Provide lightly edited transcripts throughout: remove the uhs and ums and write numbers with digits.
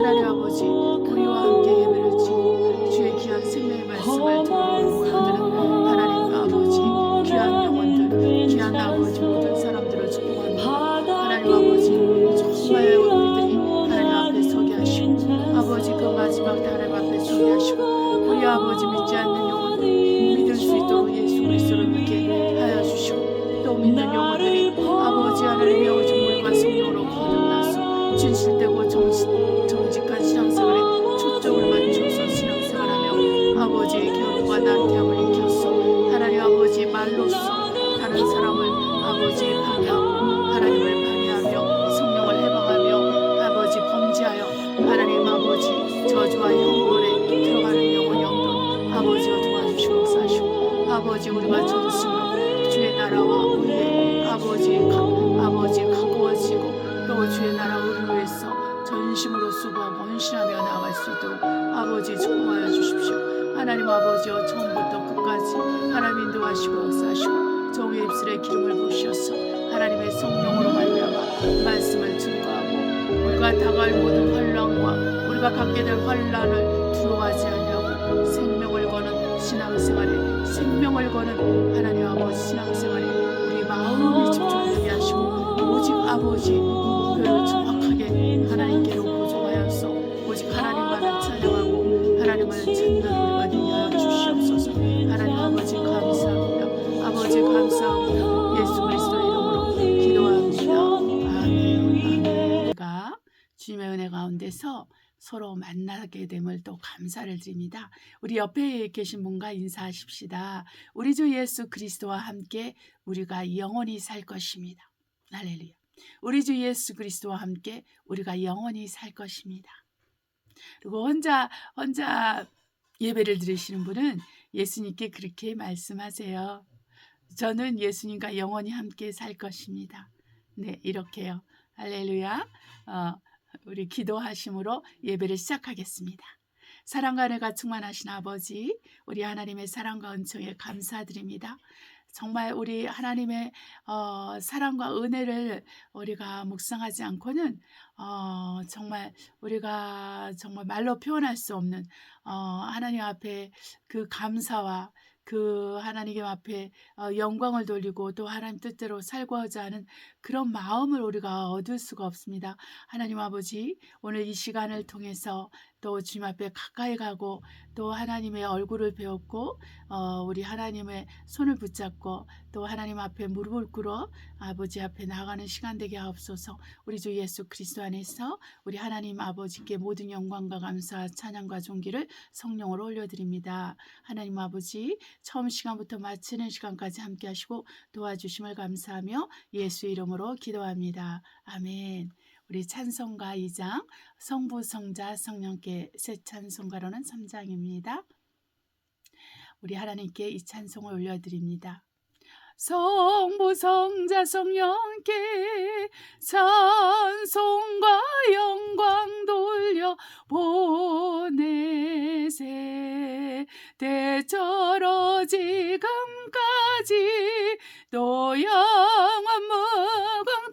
하나님 아버지, 우리와 함께 예배를 드리고 주의 귀한 생명의 말씀을 들으러 모여드는 하나님 아버지, 귀한 영혼들, 귀한 아버지 모든 사람들을 축복합니다. 하나님 아버지, 정말 우리들이 하나님 앞에 서게 하시고 아버지 그 마지막 하나님 앞에 서게 하시고 우리 아버지 믿지 않는 영혼들 믿을 수 있도록 예수 그리스도를 믿게 하여 주시고 또 믿는 영혼들이 아버지 하나님의 오직 물과 성령으로 거듭나서 진실되고 정직한 신앙생활에 초점을 맞춰서 신앙생활하며 아버지의 결혼과 나태함을 익혀서 하나님 아버지 말로써 다른 사람을 아버지 방해하고 하나님을 방해하며 성령을 해방하며 아버지 범죄하여 하나님 아버지 저주와 형벌에 들어가는 영혼이 없도록 아버지가 도와주시고 사시고 아버지 우리가 전심으로 주의 나라와 우리의 아버지 가까워지고 또 주의 나라 우리를 위해서 전심으로 수고하고 헌신하며 나아갈 수 있도록 아버지 축복하여 주십시오. 하나님 아버지여 처음부터 끝까지 하나님 인도하시고 역사하시고 종의 입술에 기름을 부으셔서 하나님의 성령으로 말미암아 말씀을 증거하고 우리가 당할 모든 환난과 우리가 갖게 될 환난을 두려워하지 아니하고 생명을 거는 신앙생활에 생명을 거는 하나님 아버지 신앙생활에 우리 마음이 집중되게 하시고 오직 아버지 목표를 정확하게 하나님께로 고정하여서 오직 하나님만을 찬양하고 하나님을 찾는 우리가 되게 하여 주시옵소서. 하나님 아버지 감사합니다. 아버지 감사하고 예수 그리스도의 이름으로 기도합니다. 아멘. 우리가 주님의 은혜 가운데서 서로 만나게 됨을 또 감사를 드립니다. 우리 옆에 계신 분과 인사하십시다. 우리 주 예수 그리스도와 함께 우리가 영원히 살 것입니다. 할렐루야. 우리 주 예수 그리스도와 함께 우리가 영원히 살 것입니다. 그리고 혼자 예배를 드리시는 분은 예수님께 그렇게 말씀하세요. 저는 예수님과 영원히 함께 살 것입니다. 네, 이렇게요. 할렐루야. 우리 기도하심으로 예배를 시작하겠습니다. 사랑과 은혜가 충만하신 아버지, 우리 하나님의 사랑과 은총에 감사드립니다. 정말 우리 하나님의 사랑과 은혜를 우리가 묵상하지 않고는 정말 우리가 정말 말로 표현할 수 없는 하나님 앞에 그 감사와 그 하나님 앞에 영광을 돌리고 또 하나님 뜻대로 살고자 하는 그런 마음을 우리가 얻을 수가 없습니다. 하나님 아버지, 오늘 이 시간을 통해서 또 주님 앞에 가까이 가고 또 하나님의 얼굴을 배웠고 우리 하나님의 손을 붙잡고 또 하나님 앞에 무릎을 꿇어 아버지 앞에 나가는 시간 되게 하옵소서. 우리 주 예수 그리스도 안에서 우리 하나님 아버지께 모든 영광과 감사 찬양과 존귀를 성령으로 올려드립니다. 하나님 아버지, 처음 시간부터 마치는 시간까지 함께 하시고 도와주심을 감사하며 예수의 이름으로 기도합니다. 아멘. 우리 찬송가 2장, 성부, 성자, 성령께 새 찬송가로는 3장입니다. 우리 하나님께 이 찬송을 올려드립니다. 성부, 성자, 성령께 찬송과 영광 돌려 보내세. 대처로 지금까지 또 영원 무궁토록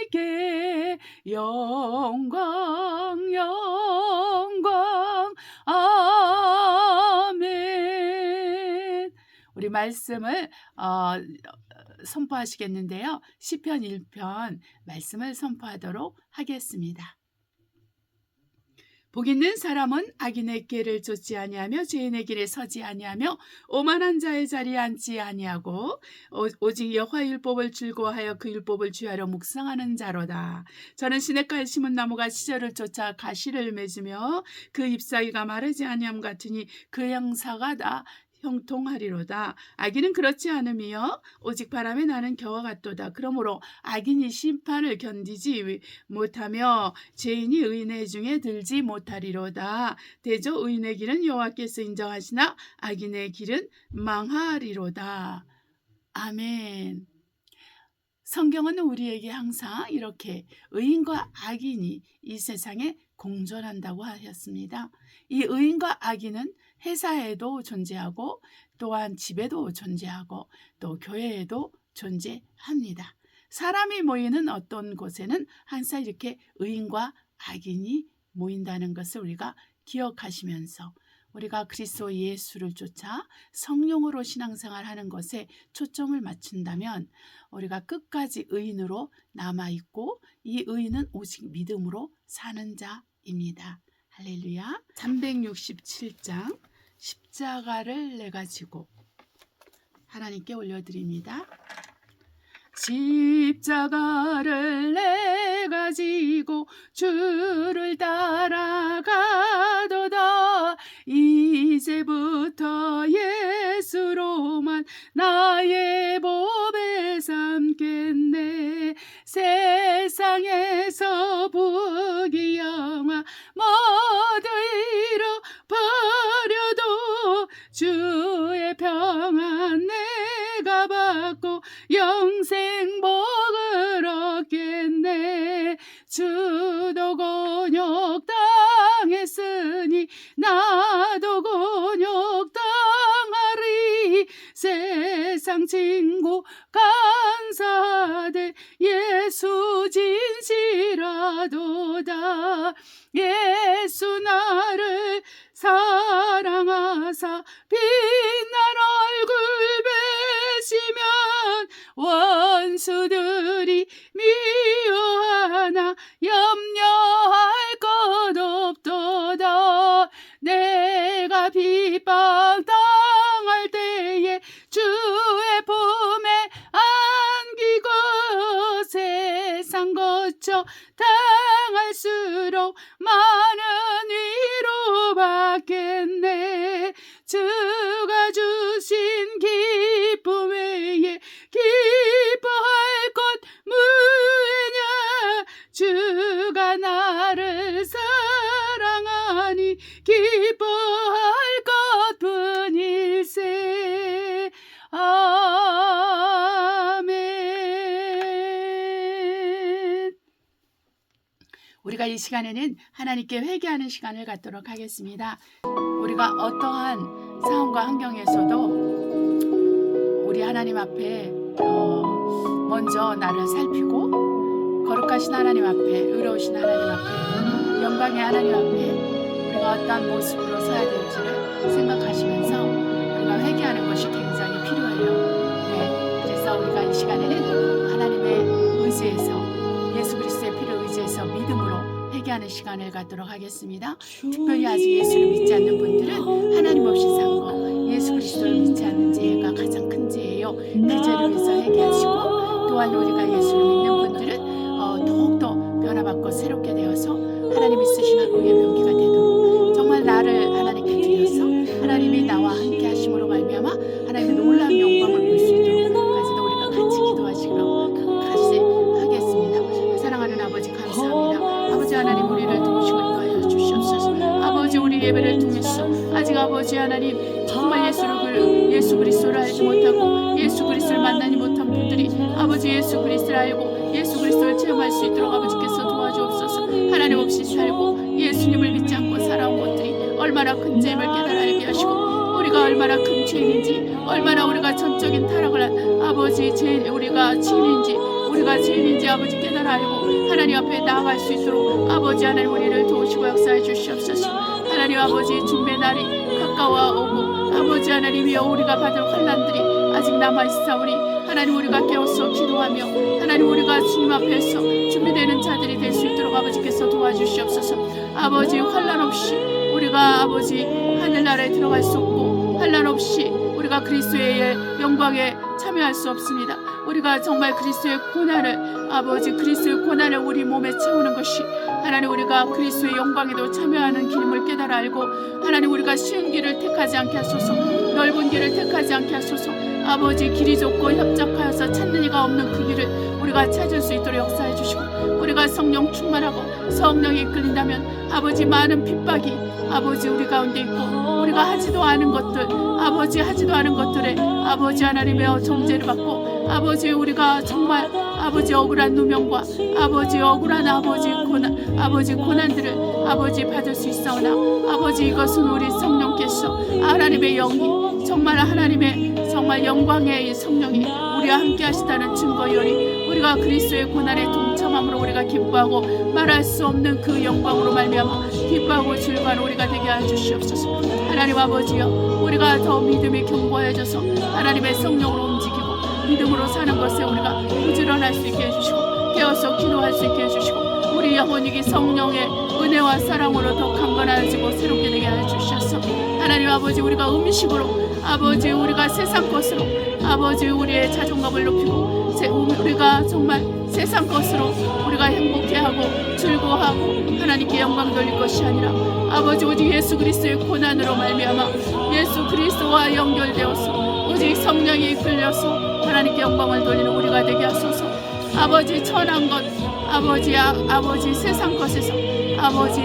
성삼위께 영광 영광 아멘. 우리 말씀을 선포하시겠는데요. 시편 1편 말씀을 선포하도록 하겠습니다. 복 있는 사람은 악인의 길을 쫓지 아니하며 죄인의 길에 서지 아니하며 오만한 자의 자리에 앉지 아니하고 오직 여호와의 율법을 즐거워하여 그 율법을 주야로 묵상하는 자로다. 저는 시냇가에 심은 나무가 시절을 쫓아 가시를 맺으며 그 잎사귀가 마르지 아니함 같으니 그 형사가 다 형통하리로다. 악인은 그렇지 않으며 오직 바람에 나는 겨와 같도다. 그러므로 악인이 심판을 견디지 못하며 죄인이 의인의 중에 들지 못하리로다. 대저 의인의 길은 여호와께서 인정하시나 악인의 길은 망하리로다. 아멘. 성경은 우리에게 항상 이렇게 의인과 악인이 이 세상에 공존한다고 하셨습니다. 이 의인과 악인은 회사에도 존재하고 또한 집에도 존재하고 또 교회에도 존재합니다. 사람이 모이는 어떤 곳에는 항상 이렇게 의인과 악인이 모인다는 것을 우리가 기억하시면서 우리가 그리스도 예수를 쫓아 성령으로 신앙생활하는 것에 초점을 맞춘다면 우리가 끝까지 의인으로 남아있고 이 의인은 오직 믿음으로 사는 자입니다. 할렐루야. 367장 십자가를 내가 지고 하나님께 올려드립니다. 십자가를 내가 지고 주를 따라가도다. 이제부터 예수로만 나의 보배 삼겠네. 세상에서 부귀영화 모두 잃어버려도 주의 평안 내가 받고 영생 복을 얻겠네. 주도 곤욕 당했으니 나도 곤욕 당하리. 세상 친구 간사하되 예수 진실하도다. 예수 나를 사랑하사 빛난 얼굴 배시면 원수들이 미워하나 염려할 것 없도다. 내가 핍박 당할 때에 주의 품에 안기고 세상 거쳐 당할수록 많은 위로 받겠네. 주가 주신 기쁨 외에 기뻐할 것 무엇이냐. 주가 나를 사랑하니 기뻐할 것뿐일세. 아멘. 우리가 이 시간에는 하나님께 회개하는 시간을 갖도록 하겠습니다. 우리가 어떠한 상황과 환경에서도 우리 하나님 앞에 먼저 나를 살피고 거룩하신 하나님 앞에, 의로우신 하나님 앞에, 영광의 하나님 앞에 우리가 어떠한 모습으로 서야 될지를 생각하시면서 우리가 회개하는 것이 굉장히 필요해요. 네, 그래서 우리가 이 시간에는 하나님의 의지에서, 예수 그리스도의 피를 의지해서 믿음으로 회개하는 시간을 갖도록 하겠습니다. 특별히 아직 예수를 믿지 않는 분들은 하나님 없이 산 거, 예수 그리스도를 믿지 않는 죄가 가장 큰 죄예요. 그 죄를 위해서 회개하시고, 또한 우리가 예수를 믿는 분들은 더욱더 변화받고 새롭게 되어서 하나님이 쓰시는 의의 병기가 되도록 정말 나를 하나님께 드려서 하나님이 나와 함께 하심으로 말미암아 하나님의 놀라운 영광을 볼 수 있도록까지도 우리가 같이 기도하시도록 같이 하겠습니다. 사랑하는 아버지 감사합니다. 아버지 하나님, 우리를 도우시고 인도하여 주시옵소서. 아버지, 우리 예배를 통해서 아직 아버지 하나님 정말 예수 그리스도를 알지 못하고 예수 그리스도를 만나지 못한 분들이 아버지 예수 그리스도를 알고 예수 그리스도를 체험할 수 있도록 아버지께서 도와주옵소서. 하나님 없이 살고 예수님을 믿지 않고 살아온 것들이 얼마나 큰 죄임을 깨달아 알게 하시고, 우리가 얼마나 큰 죄인인지, 얼마나 우리가 전적인 타락을 한 아버지 우리가 죄인인지 아버지 깨달아 알고 하나님 앞에 나아갈 수 있도록 아버지 하나님 우리를 도우시고 역사해 주시옵소서. 하나님 아버지 준비의 날이 가까워오고 아버지 하나님이여 우리가 받을 환난들이 아직 남아있사오니 하나님 우리가 깨어서 기도하며 하나님 우리가 주님 앞에서 준비되는 자들이 될 수 있도록 아버지께서 도와주시옵소서. 아버지 환난 없이 우리가 아버지 하늘나라에 들어갈 수 없고 환난 없이 우리가 그리스도의 영광에 참여할 수 없습니다. 우리가 정말 그리스도의 고난을 아버지 그리스도의 고난을 우리 몸에 채우는 것이 하나님 우리가 그리스도의 영광에도 참여하는 길임을 깨달아 알고 하나님 우리가 쉬운 길을 택하지 않게 하소서. 넓은 길을 택하지 않게 하소서. 아버지 길이 좁고 협착하여서 찾는 이가 없는 그 길을 우리가 찾을 수 있도록 역사해 주시고, 우리가 성령 충만하고 성령이 이끌린다면 아버지 많은 핍박이 아버지 우리 가운데 있고 우리가 하지도 않은 것들 하지도 않은 것들에 아버지 하나님의 정죄를 받고 아버지 우리가 정말 아버지 억울한 누명과 아버지 억울한 아버지 고난들을 아버지 받을 수 있사오나 아버지 이것은 우리 성령께서 하나님의 영이 정말 하나님의 정말 영광의 이 성령이 우리와 함께 하시다는 증거이오니 우리가 그리스도의 고난에 동참함으로 우리가 기뻐하고 말할 수 없는 그 영광으로 말미암아 기뻐하고 즐거운 우리가 되게 하여 주시옵소서. 하나님 아버지여, 우리가 더 믿음이 견고해져서 하나님의 성령으로 움직이고 믿음으로 사는 것에 우리가 부지런할 수 있게 해주시고 깨어서 기도할 수 있게 해주시고 우리 영혼이 성령의 은혜와 사랑으로 더 강건해지고 새롭게 되게 하여 주셔서 하나님 아버지, 우리가 음식으로 아버지 우리가 세상 것으로 아버지 우리의 자존감을 높이고 우리가 정말 세상 것으로 우리가 행복해하고 즐거워하고 하나님께 영광 돌릴 것이 아니라 아버지 오직 예수 그리스도의 고난으로 말미암아 예수 그리스도와 연결되어서 오직 성령이 이끌려서 하나님께 영광을 돌리는 우리가 되게 하소서. 아버지 천한 것 아버지 세상 것에서 아버지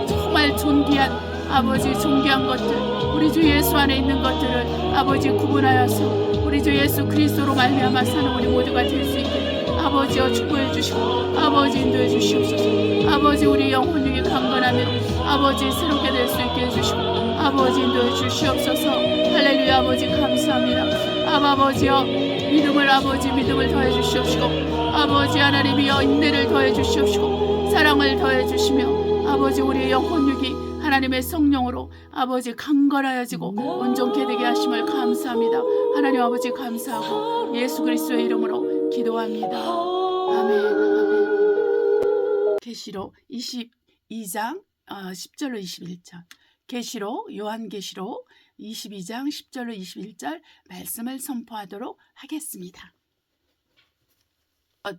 정말 존귀한 것들 우리 주 예수 안에 있는 것들을 아버지 구분하여서 우리 주 예수 그리스도로 말미암아 사는 우리 모두가 될 수 있게 아버지여 축복해 주시고 아버지 인도해 주시옵소서. 아버지 우리 영혼육이 강건하며 아버지 새롭게 될 수 있게 해주시고 아버지 인도해 주시옵소서. 할렐루야. 아버지 감사합니다. 아버지여 믿음을 더해 주시옵시고 아버지 하나님이여 인내를 더해 주시옵시고 사랑을 더해 주시며 아버지 우리의 영혼육이 하나님의 성령으로 아버지 강건하여지고 온전케 되게 하심을 감사합니다. 하나님 아버지 감사하고 예수 그리스도의 이름으로 기도합니다. 아멘. 아멘. 계시록 22장 10절로 21절 계시록 요한계시록 22장 10절로 21절 말씀을 선포하도록 하겠습니다.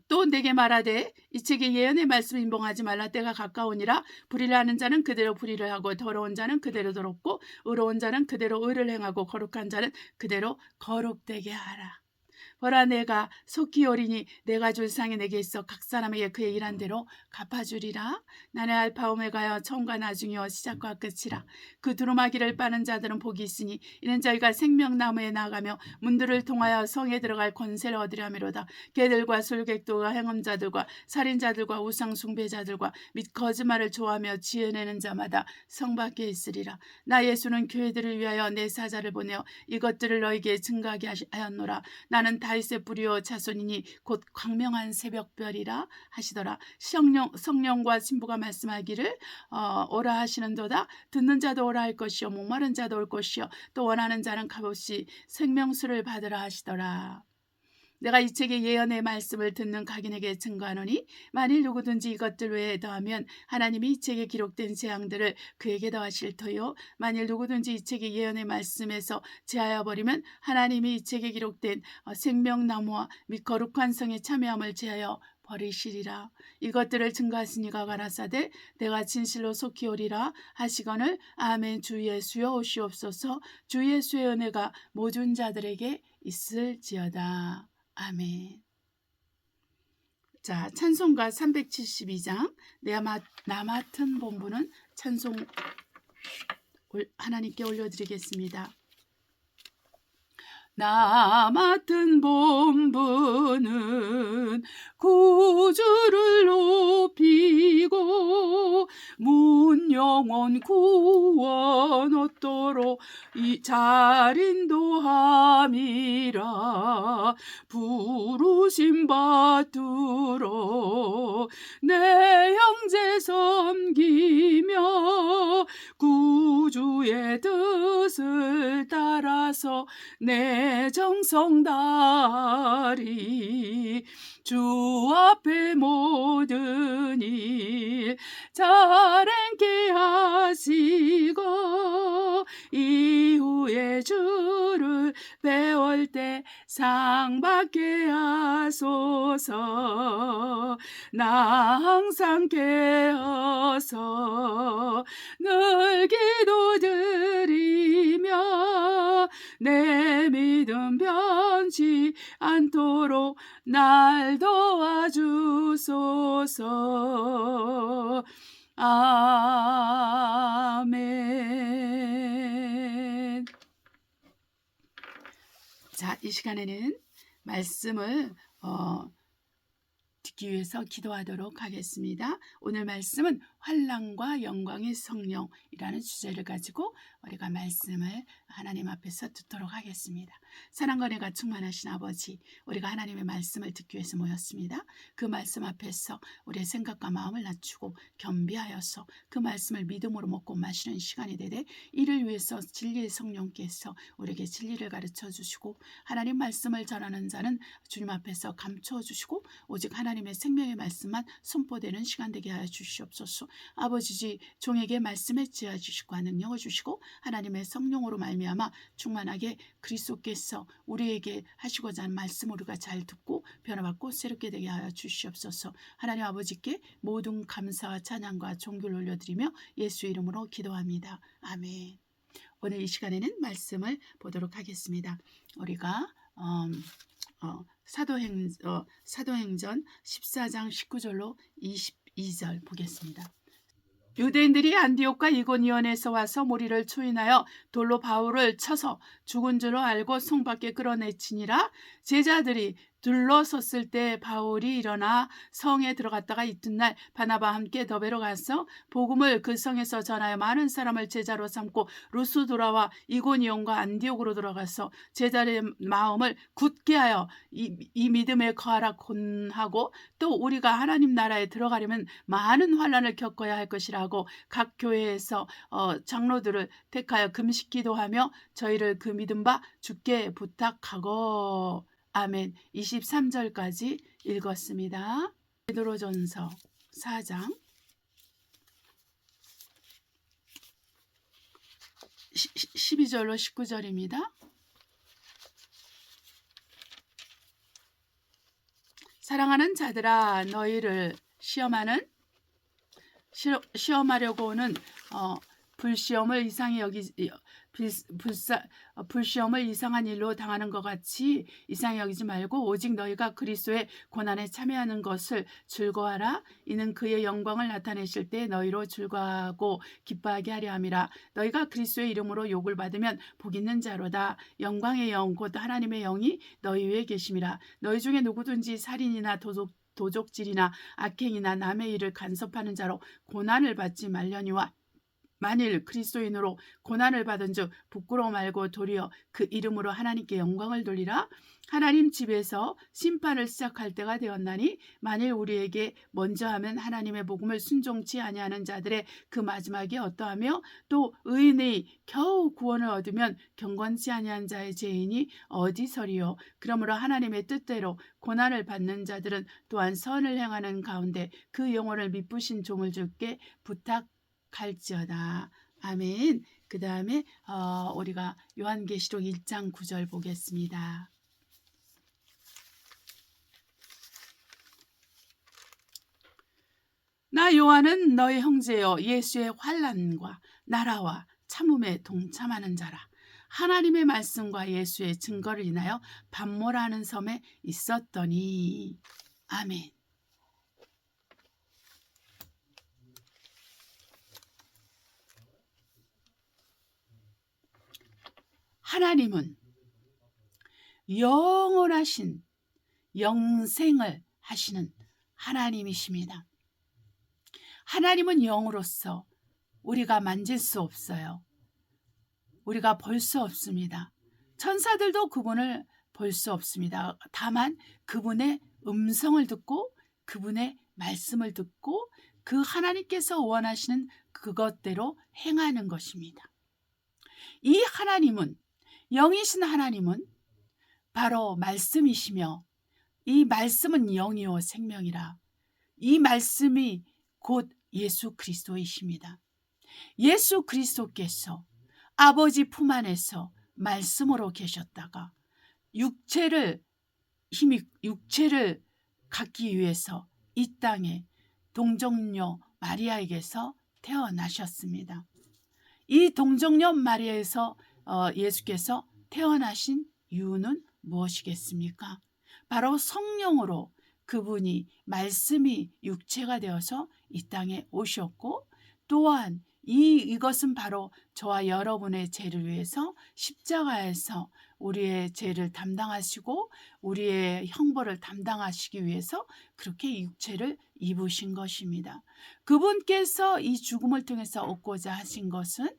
또 내게 말하되 이 책에 예언의 말씀을 임봉하지 말라. 때가 가까우니라. 불의를 하는 자는 그대로 불의를 하고 더러운 자는 그대로 더럽고 의로운 자는 그대로 의를 행하고 거룩한 자는 그대로 거룩되게 하라. 보라, 내가 속히 오리니 내가 줄 상이 내게 있어 각 사람에게 그의 일한 대로 갚아주리라. 나는 알파 오메가여 처음과 나중이요 시작과 끝이라. 그 두루마기를 빠는 자들은 복이 있으니 이는 저희가 생명나무에 나아가며 문들을 통하여 성에 들어갈 권세를 얻으려 함이로다. 개들과 술객들과 행음자들과 살인자들과 우상 숭배자들과 및 거짓말을 좋아하며 지어내는 자마다 성 밖에 있으리라. 나 예수는 교회들을 위하여 내 사자를 보내어 이것들을 너희에게 증거하게 하였노라. 나는 다윗의 뿌리요 자손이니 곧 광명한 새벽별이라 하시더라. 성령과 신부가 말씀하기를 오라 하시는도다. 듣는 자도 오라 할 것이요 목마른 자도 올 것이요 또 원하는 자는 값없이 생명수를 받으라 하시더라. 내가 이 책의 예언의 말씀을 듣는 각인에게 증거하노니 만일 누구든지 이것들 외에 더하면 하나님이 이 책에 기록된 재앙들을 그에게 더하실 터요 만일 누구든지 이 책의 예언의 말씀에서 제하여 버리면 하나님이 이 책에 기록된 생명나무와 및 거룩한 성의 참여함을 제하여 버리시리라. 이것들을 증거하시니가 가라사대 내가 진실로 속히 오리라 하시거늘 아멘. 주 예수여 오시옵소서. 주 예수의 은혜가 모든 자들에게 있을지어다. 아멘. 자, 찬송가 372장 나 맡은 본부는 찬송 하나님께 올려드리겠습니다. 나 맡은 본부는 구주를 높이고 문 영원 구원 얻도록 이 잘 인도함이라. 부르심 받들어 내 형제 섬기며 구주의 뜻을 따라서 내 정성 다하리. 주 앞에 모든 일 잘 행케 하시고 이후에 주를 배울 때 상 받게 하소서. 나 항상 깨어서 늘 기도드리며 내 믿음 변치 않도록 날 도와주소서. 아멘. 자, 이 시간에는 말씀을 듣기 위해서 기도하도록 하겠습니다. 오늘 말씀은 환난과 영광의 성령 이라는 주제를 가지고 우리가 말씀을 하나님 앞에서 듣도록 하겠습니다. 사랑과 은혜가 충만하신 아버지, 우리가 하나님의 말씀을 듣기 위해서 모였습니다. 그 말씀 앞에서 우리의 생각과 마음을 낮추고 겸비하여서 그 말씀을 믿음으로 먹고 마시는 시간이 되되, 이를 위해서 진리의 성령께서 우리에게 진리를 가르쳐 주시고 하나님 말씀을 전하는 자는 주님 앞에서 감추어 주시고 오직 하나님의 생명의 말씀만 선포되는 시간 되게 하여 주시옵소서. 아버지, 종에게 말씀에 지어 주시고 능력을 주시고 하나님의 성령으로 말미암아 충만하게 그리스도께서 우리에게 하시고자 하는 말씀 우리가 잘 듣고 변화받고 새롭게 되게 하여 주시옵소서. 하나님 아버지께 모든 감사와 찬양과 존귀를 올려드리며 예수 이름으로 기도합니다. 아멘. 오늘 이 시간에는 말씀을 보도록 하겠습니다. 우리가 사도행전 14장 19절로 22절 보겠습니다. 유대인들이 안디옥과 이고니온에서 와서 무리를 추인하여 돌로 바울을 쳐서 죽은 줄로 알고 성 밖에 끌어내치니라. 제자들이 둘러섰을 때 바울이 일어나 성에 들어갔다가 이튿날 바나바와 함께 더베로 가서 복음을 그 성에서 전하여 많은 사람을 제자로 삼고 루스드라와 이고니온과 안디옥으로 들어가서 제자들의 마음을 굳게 하여 이 믿음에 거하라 권하고, 또 우리가 하나님 나라에 들어가려면 많은 환난을 겪어야 할 것이라고 각 교회에서 장로들을 택하여 금식 기도하며 저희를 그 믿음 바 주께 부탁하고. 아멘. 23절까지 읽었습니다. 베드로전서 4장 12절로 19절입니다. 사랑하는 자들아, 너희를 시험하려고 오는 불시험을 이상한 일로 당하는 것 같이 이상히 여기지 말고 오직 너희가 그리스도의 고난에 참여하는 것을 즐거워하라. 이는 그의 영광을 나타내실 때 너희로 즐거워하고 기뻐하게 하려 함이라. 너희가 그리스도의 이름으로 욕을 받으면 복 있는 자로다. 영광의 영 곧 하나님의 영이 너희 위에 계심이라. 너희 중에 누구든지 살인이나 도적질이나 악행이나 남의 일을 간섭하는 자로 고난을 받지 말려니와, 만일 그리스도인으로 고난을 받은 즉 부끄러워 말고 도리어 그 이름으로 하나님께 영광을 돌리라. 하나님 집에서 심판을 시작할 때가 되었나니, 만일 우리에게 먼저 하면 하나님의 복음을 순종치 아니하는 자들의 그 마지막이 어떠하며, 또 의인이 겨우 구원을 얻으면 경건치 아니한 자의 죄인이 어디서리요. 그러므로 하나님의 뜻대로 고난을 받는 자들은 또한 선을 행하는 가운데 그 영혼을 미쁘신 종을 주께 부탁할지어다. 아멘. 그 다음에 우리가 요한계시록 1장 9절 보겠습니다. 나 요한은 너희 형제여 예수의 환난과 나라와 참음에 동참하는 자라. 하나님의 말씀과 예수의 증거를 인하여 반모라는 섬에 있었더니. 아멘. 하나님은 영원하신 영생을 하시는 하나님이십니다. 하나님은 영으로서 우리가 만질 수 없어요. 우리가 볼 수 없습니다. 천사들도 그분을 볼 수 없습니다. 다만 그분의 음성을 듣고 그분의 말씀을 듣고 그 하나님께서 원하시는 그것대로 행하는 것입니다. 이 하나님은, 영이신 하나님은 바로 말씀이시며, 이 말씀은 영이요 생명이라. 이 말씀이 곧 예수 그리스도이십니다. 예수 그리스도께서 아버지 품 안에서 말씀으로 계셨다가 육체를 갖기 위해서 이 땅에 동정녀 마리아에게서 태어나셨습니다. 이 동정녀 마리아에서 예수께서 태어나신 이유는 무엇이겠습니까? 바로 성령으로 그분이 말씀이 육체가 되어서 이 땅에 오셨고, 또한 이것은 바로 저와 여러분의 죄를 위해서 십자가에서 우리의 죄를 담당하시고 우리의 형벌을 담당하시기 위해서 그렇게 육체를 입으신 것입니다. 그분께서 이 죽음을 통해서 얻고자 하신 것은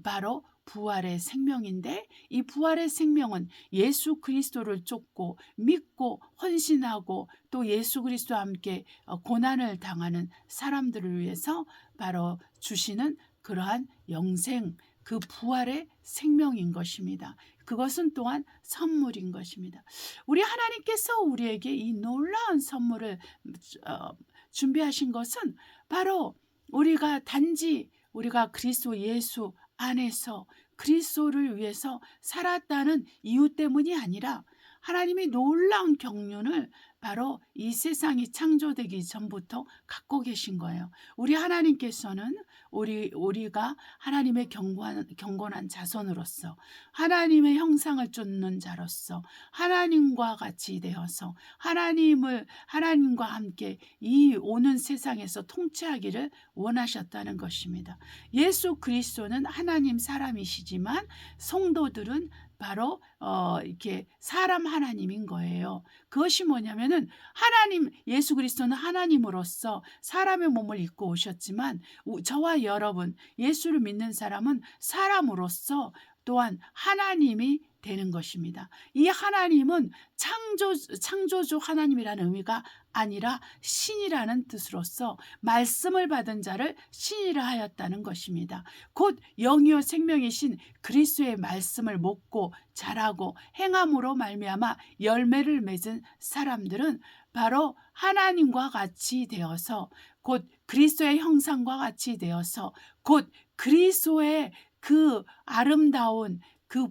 바로 부활의 생명인데, 이 부활의 생명은 예수 그리스도를 쫓고 믿고 헌신하고 또 예수 그리스도와 함께 고난을 당하는 사람들을 위해서 바로 주시는 그러한 영생, 그 부활의 생명인 것입니다. 그것은 또한 선물인 것입니다. 우리 하나님께서 우리에게 이 놀라운 선물을 준비하신 것은 바로 우리가 단지 우리가 그리스도 예수 안에서 그리스도를 위해서 살았다는 이유 때문이 아니라 하나님이 놀라운 경륜을 바로 이 세상이 창조되기 전부터 갖고 계신 거예요. 우리 하나님께서는 우리가 하나님의 경건한 자손으로서 하나님의 형상을 쫓는 자로서 하나님과 같이 되어서 하나님과 함께 이 오는 세상에서 통치하기를 원하셨다는 것입니다. 예수 그리스도는 하나님 사람이시지만 성도들은 바로 이렇게 사람 하나님인 거예요. 그것이 뭐냐면은 예수 그리스도는 하나님으로서 사람의 몸을 입고 오셨지만 저와 여러분 예수를 믿는 사람은 사람으로서 또한 하나님이 되는 것입니다. 이 하나님은 창조주 하나님이라는 의미가 아니라 신이라는 뜻으로서 말씀을 받은 자를 신이라 하였다는 것입니다. 곧 영이요 생명이신 그리스도의 말씀을 먹고 자라고 행함으로 말미암아 열매를 맺은 사람들은 바로 하나님과 같이 되어서 곧 그리스도의 형상과 같이 되어서 곧 그리스도의 그 아름다운 그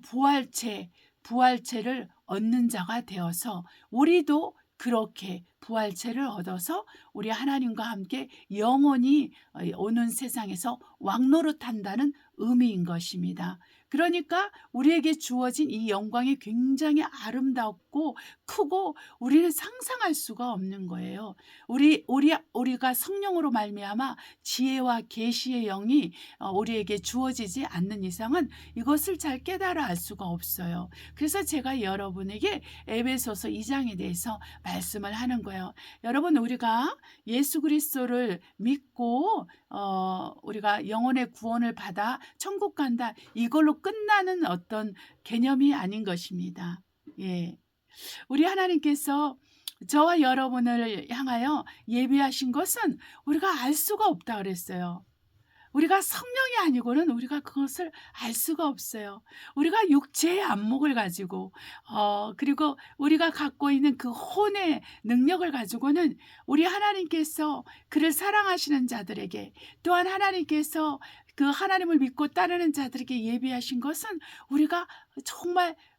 부활체를 얻는 자가 되어서 우리도 그렇게 부활체를 얻어서 우리 하나님과 함께 영원히 오는 세상에서 왕노릇한다는 의미인 것입니다. 그러니까 우리에게 주어진 이 영광이 굉장히 아름답고 크고 우리는 상상할 수가 없는 거예요. 우리가 성령으로 말미암아 지혜와 계시의 영이 우리에게 주어지지 않는 이상은 이것을 잘 깨달아 알 수가 없어요. 그래서 제가 여러분에게 에베소서 2장에 대해서 말씀을 하는 거예요. 여러분, 우리가 예수 그리스도를 믿고 우리가 영혼의 구원을 받아 천국 간다, 이걸로 끝나는 어떤 개념이 아닌 것입니다. 예. 우리 하나님께서 저와 여러분을 향하여 예비하신 것은 우리가 알 수가 없다 그랬어요. 우리가 성령이 아니고는 우리가 그것을 알 수가 없어요. 우리가 육체의 안목을 가지고 그리고 우리가 갖고 있는 그 혼의 능력을 가지고는 우리 하나님께서 그를 사랑하시는 자들에게, 또한 하나님께서 그 하나님을 믿고 따르는 자들에게 예비하신 것은 우리가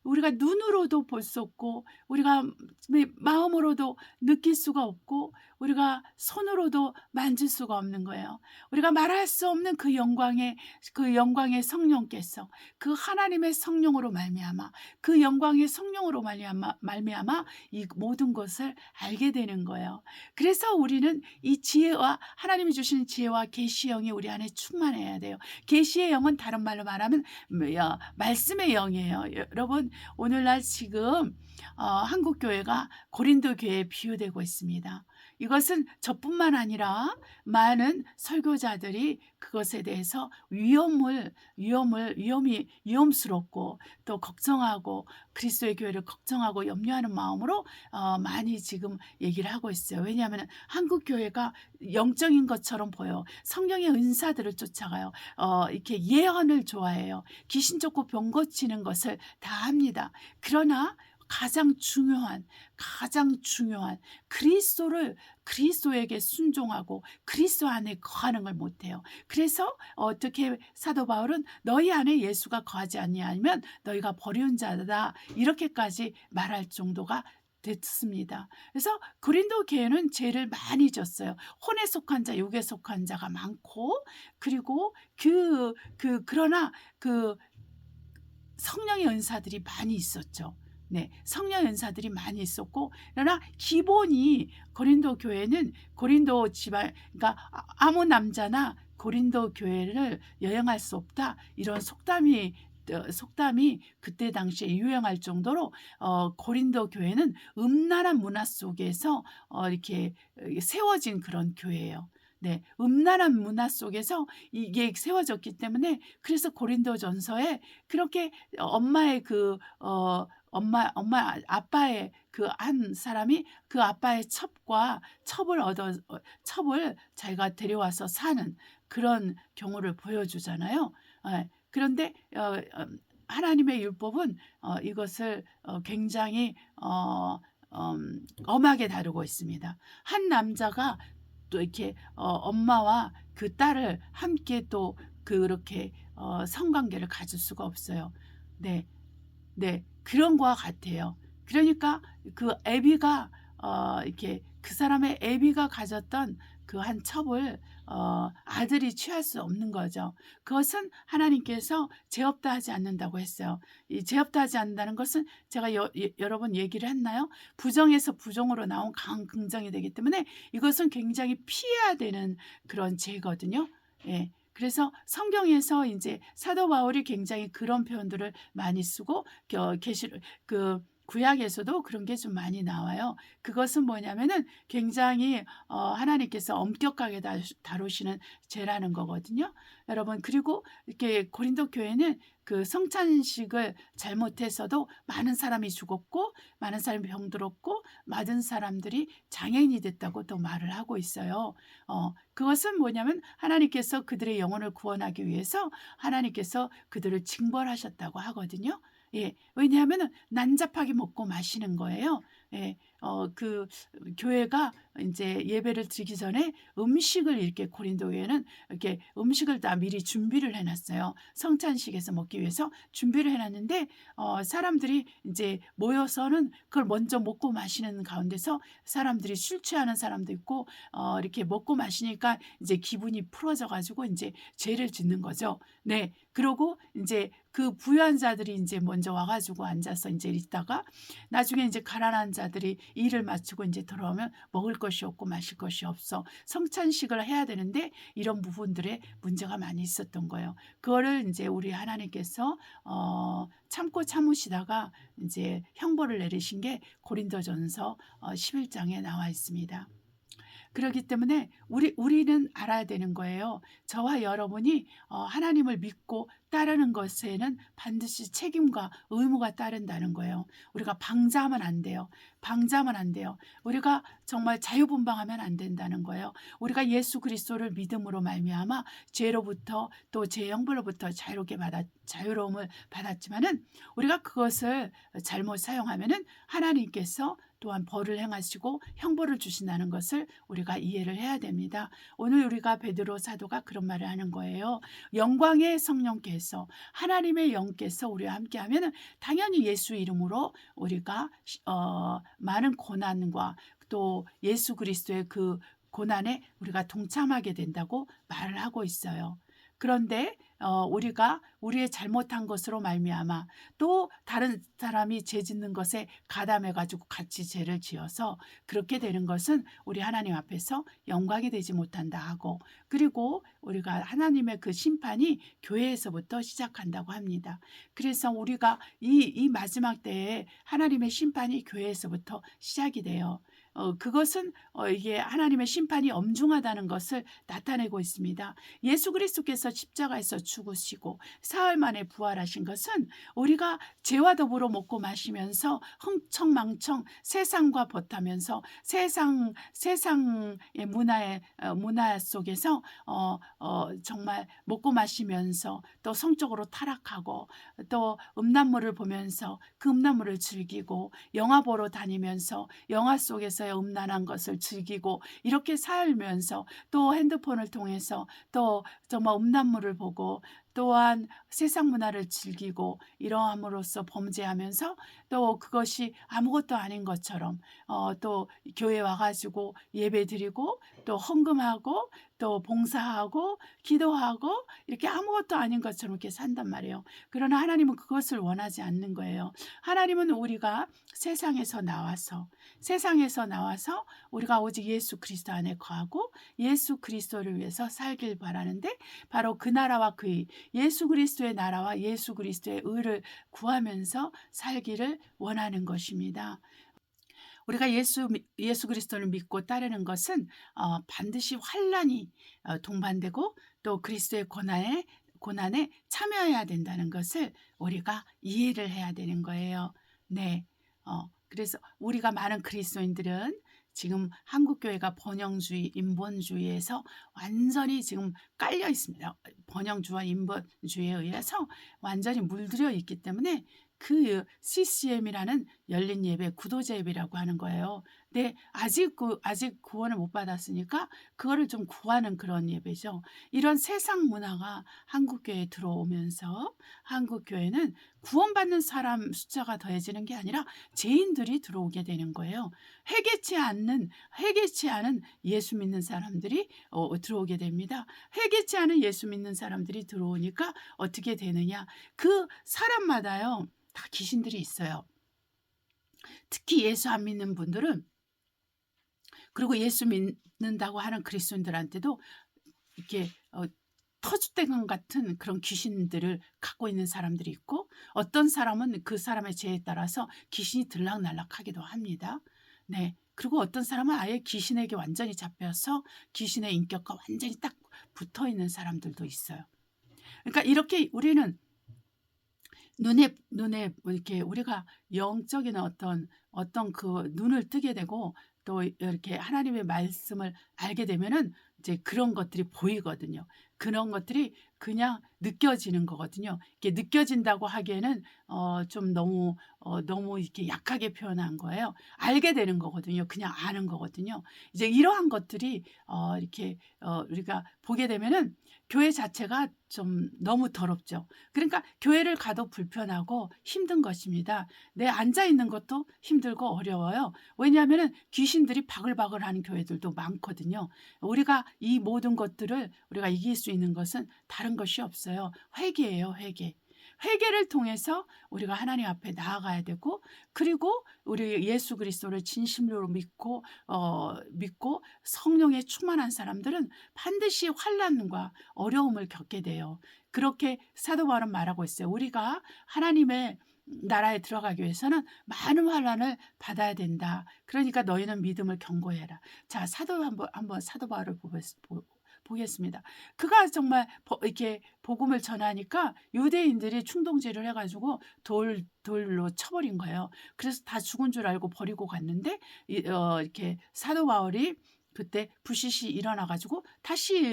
눈으로도 볼 수 없고 우리가 마음으로도 느낄 수가 없고 우리가 손으로도 만질 수가 없는 거예요. 우리가 말할 수 없는 그 영광의 성령께서 그 하나님의 성령으로 말미암아 그 영광의 성령으로 말미암아 이 모든 것을 알게 되는 거예요. 그래서 우리는 이 지혜와 하나님이 주시는 지혜와 계시의 영이 우리 안에 충만해야 돼요. 계시의 영은 다른 말로 말하면 말씀의 영이에요. 여러분, 오늘날 지금 한국 교회가 고린도 교회에 비유되고 있습니다. 이것은 저뿐만 아니라 많은 설교자들이 그것에 대해서 위험스럽고 또 걱정하고 그리스도의 교회를 걱정하고 염려하는 마음으로 많이 지금 얘기를 하고 있어요. 왜냐하면 한국 교회가 영적인 것처럼 보여. 성령의 은사들을 쫓아가요. 이렇게 예언을 좋아해요. 귀신 쫓고 병 고치는 것을 다 합니다. 그러나 가장 중요한 그리스도에게 순종하고 그리스도 안에 거하는 걸 못해요. 그래서 어떻게 사도 바울은 너희 안에 예수가 거하지 아니하면 너희가 버리운 자다, 이렇게까지 말할 정도가 됐습니다. 그래서 고린도 교회는 죄를 많이 졌어요. 혼에 속한 자, 육에 속한 자가 많고, 그리고 그러나 그 성령의 은사들이 많이 있었죠. 네, 성령 연사들이 많이 있었고, 그러나 기본이 고린도 교회는 고린도 집안, 그러니까 아무 남자나 고린도 교회를 여행할 수 없다, 이런 속담이 속담이 그때 당시에 유행할 정도로 고린도 교회는 음란한 문화 속에서 이렇게 세워진 그런 교회예요. 네, 음란한 문화 속에서 이게 세워졌기 때문에 그래서 고린도전서에 그렇게 엄마의 엄마 아빠의 그 한 사람이 그 아빠의 첩을 자기가 데려와서 사는 그런 경우를 보여주잖아요. 예. 그런데 하나님의 율법은 이것을 굉장히 엄하게 다루고 있습니다. 한 남자가 또 이렇게 엄마와 그 딸을 함께 또 그렇게 성관계를 가질 수가 없어요. 네, 네, 그런 거와 같아요. 그러니까 그 애비가 이렇게 그 사람의 애비가 가졌던 그 한 첩을 아들이 취할 수 없는 거죠. 그것은 하나님께서 죄업다 하지 않는다고 했어요. 이 죄업다 하지 않는다는 것은 제가 여러 번 얘기를 했나요? 부정에서 부정으로 나온 강한 긍정이 되기 때문에 이것은 굉장히 피해야 되는 그런 죄거든요. 예. 그래서 성경에서 이제 사도 바울이 굉장히 그런 표현들을 많이 쓰고 그 구약에서도 그런 게 좀 많이 나와요. 그것은 뭐냐면은 굉장히 하나님께서 엄격하게 다루시는 죄라는 거거든요. 여러분, 그리고 이렇게 고린도 교회는 그 성찬식을 잘못해서도 많은 사람이 죽었고 많은 사람이 병들었고 많은 사람들이 장애인이 됐다고 또 말을 하고 있어요. 그것은 뭐냐면 하나님께서 그들의 영혼을 구원하기 위해서 하나님께서 그들을 징벌하셨다고 하거든요. 예, 왜냐하면 난잡하게 먹고 마시는 거예요. 예, 그 교회가 이제 예배를 드리기 전에 음식을 이렇게 고린도 교회는 이렇게 음식을 다 미리 준비를 해놨어요. 성찬식에서 먹기 위해서 준비를 해놨는데 사람들이 이제 모여서는 그걸 먼저 먹고 마시는 가운데서 사람들이 술 취하는 사람도 있고 이렇게 먹고 마시니까 이제 기분이 풀어져 가지고 이제 죄를 짓는 거죠. 네, 그러고 이제 그 부유한 자들이 이제 먼저 와가지고 앉아서 이제 있다가 나중에 이제 가난한 자들이 일을 마치고 이제 돌아오면 먹을 것이 없고 마실 것이 없어 성찬식을 해야 되는데 이런 부분들에 문제가 많이 있었던 거예요. 그거를 이제 우리 하나님께서 참고 참으시다가 이제 형벌을 내리신 게 고린도전서 11장에 나와 있습니다. 그렇기 때문에 우리는 알아야 되는 거예요. 저와 여러분이 하나님을 믿고 따르는 것에는 반드시 책임과 의무가 따른다는 거예요. 우리가 방자하면 안 돼요. 방자하면 안 돼요. 우리가 정말 자유분방하면 안 된다는 거예요. 우리가 예수 그리스도를 믿음으로 말미암아 죄로부터 또 죄 형벌로부터 자유로움을 받았지만은 우리가 그것을 잘못 사용하면은 하나님께서 또한 벌을 행하시고 형벌을 주신다는 것을 우리가 이해를 해야 됩니다. 오늘 우리가 베드로 사도가 그런 말을 하는 거예요. 영광의 성령께서 하나님의 영께서 우리와 함께하면 당연히 예수 이름으로 우리가 많은 고난과 또 예수 그리스도의 그 고난에 우리가 동참하게 된다고 말을 하고 있어요. 그런데 우리가 우리의 잘못한 것으로 말미암아 또 다른 사람이 죄 짓는 것에 가담해 가지고 같이 죄를 지어서 그렇게 되는 것은 우리 하나님 앞에서 영광이 되지 못한다 하고 그리고 우리가 하나님의 그 심판이 교회에서부터 시작한다고 합니다. 그래서 우리가 이 마지막 때에 하나님의 심판이 교회에서부터 시작이 돼요. 그것은 이게 하나님의 심판이 엄중하다는 것을 나타내고 있습니다. 예수 그리스도께서 십자가에서 죽으시고 사흘 만에 부활하신 것은 우리가 죄와 더불어 먹고 마시면서 흥청망청 세상과 벗하면서 세상의 문화 속에서 정말 먹고 마시면서 또 성적으로 타락하고 또 음란물을 보면서 그 음란물을 즐기고 영화 보러 다니면서 영화 속에서의 음란한 것을 즐기고 이렇게 살면서 또 핸드폰을 통해서 또 정말 음란물을 보고 또한 세상 문화를 즐기고 이러함으로써 범죄하면서 또 그것이 아무것도 아닌 것처럼 또 교회 와가지고 예배 드리고 또 헌금하고 또 봉사하고 기도하고 이렇게 아무것도 아닌 것처럼 이렇게 산단 말이에요. 그러나 하나님은 그것을 원하지 않는 거예요. 하나님은 우리가 세상에서 나와서 우리가 오직 예수 그리스도 안에 거하고 예수 그리스도를 위해서 살길 바라는데 바로 그 나라와 그의 예수 그리스도의 나라와 예수 그리스도의 의를 구하면서 살기를 원하는 것입니다. 우리가 예수 그리스도를 믿고 따르는 것은 반드시 환난이 동반되고 또 그리스도의 고난에 참여해야 된다는 것을 우리가 이해를 해야 되는 거예요. 네. 그래서 우리가 많은 그리스도인들은 지금 한국교회가 번영주의, 인본주의에서 완전히 지금 깔려 있습니다. 번영주와 인본주의에 의해서 완전히 물들여 있기 때문에 그 CCM이라는 열린 예배, 구도자 예배라고 하는 거예요. 근데 아직 구원을 못 받았으니까 그거를 좀 구하는 그런 예배죠. 이런 세상 문화가 한국교회에 들어오면서 한국교회는 구원받는 사람 숫자가 더해지는 게 아니라 죄인들이 들어오게 되는 거예요. 회개치 않은 예수 믿는 사람들이 들어오게 됩니다. 회개치 않은 예수 믿는 사람들이 들어오니까 어떻게 되느냐? 그 사람마다요. 다 귀신들이 있어요. 특히 예수 안 믿는 분들은, 그리고 예수 믿는다고 하는 그리스도인들한테도 이렇게 터줏대감 같은 그런 귀신들을 갖고 있는 사람들이 있고, 어떤 사람은 그 사람의 죄에 따라서 귀신이 들락날락하기도 합니다. 네. 그리고 어떤 사람은 아예 귀신에게 완전히 잡혀서 귀신의 인격과 완전히 딱 붙어 있는 사람들도 있어요. 그러니까 이렇게 우리는 눈에 이렇게 우리가 영적인 어떤 그 눈을 뜨게 되고 또 이렇게 하나님의 말씀을 알게 되면은 이제 그런 것들이 보이거든요. 그런 것들이 그냥 느껴지는 거거든요. 이게 느껴진다고 하기에는 좀 너무 이렇게 약하게 표현한 거예요. 알게 되는 거거든요. 그냥 아는 거거든요. 이제 이러한 것들이 이렇게 우리가 보게 되면은 교회 자체가 좀 너무 더럽죠. 그러니까 교회를 가도 불편하고 힘든 것입니다. 내 앉아 있는 것도 힘들고 어려워요. 왜냐하면은 귀신들이 바글바글하는 교회들도 많거든요. 우리가 이 모든 것들을 우리가 이길 수 있는 것은 다른 것이 없어요. 회개예요, 회개. 회개를 통해서 우리가 하나님 앞에 나아가야 되고, 그리고 우리 예수 그리스도를 진심으로 믿고 성령에 충만한 사람들은 반드시 환난과 어려움을 겪게 돼요. 그렇게 사도 바울은 말하고 있어요. 우리가 하나님의 나라에 들어가기 위해서는 많은 환난을 받아야 된다. 그러니까 너희는 믿음을 견고해라. 자, 한번 사도 바울을 보겠습니다. 그가 정말 이렇게 복음을 전하니까 유대인들이 충동질을 해가지고 돌로 쳐버린 거예요. 그래서 다 죽은 줄 알고 버리고 갔는데 이렇게 사도 바울이 그때 부시시 일어나가지고 다시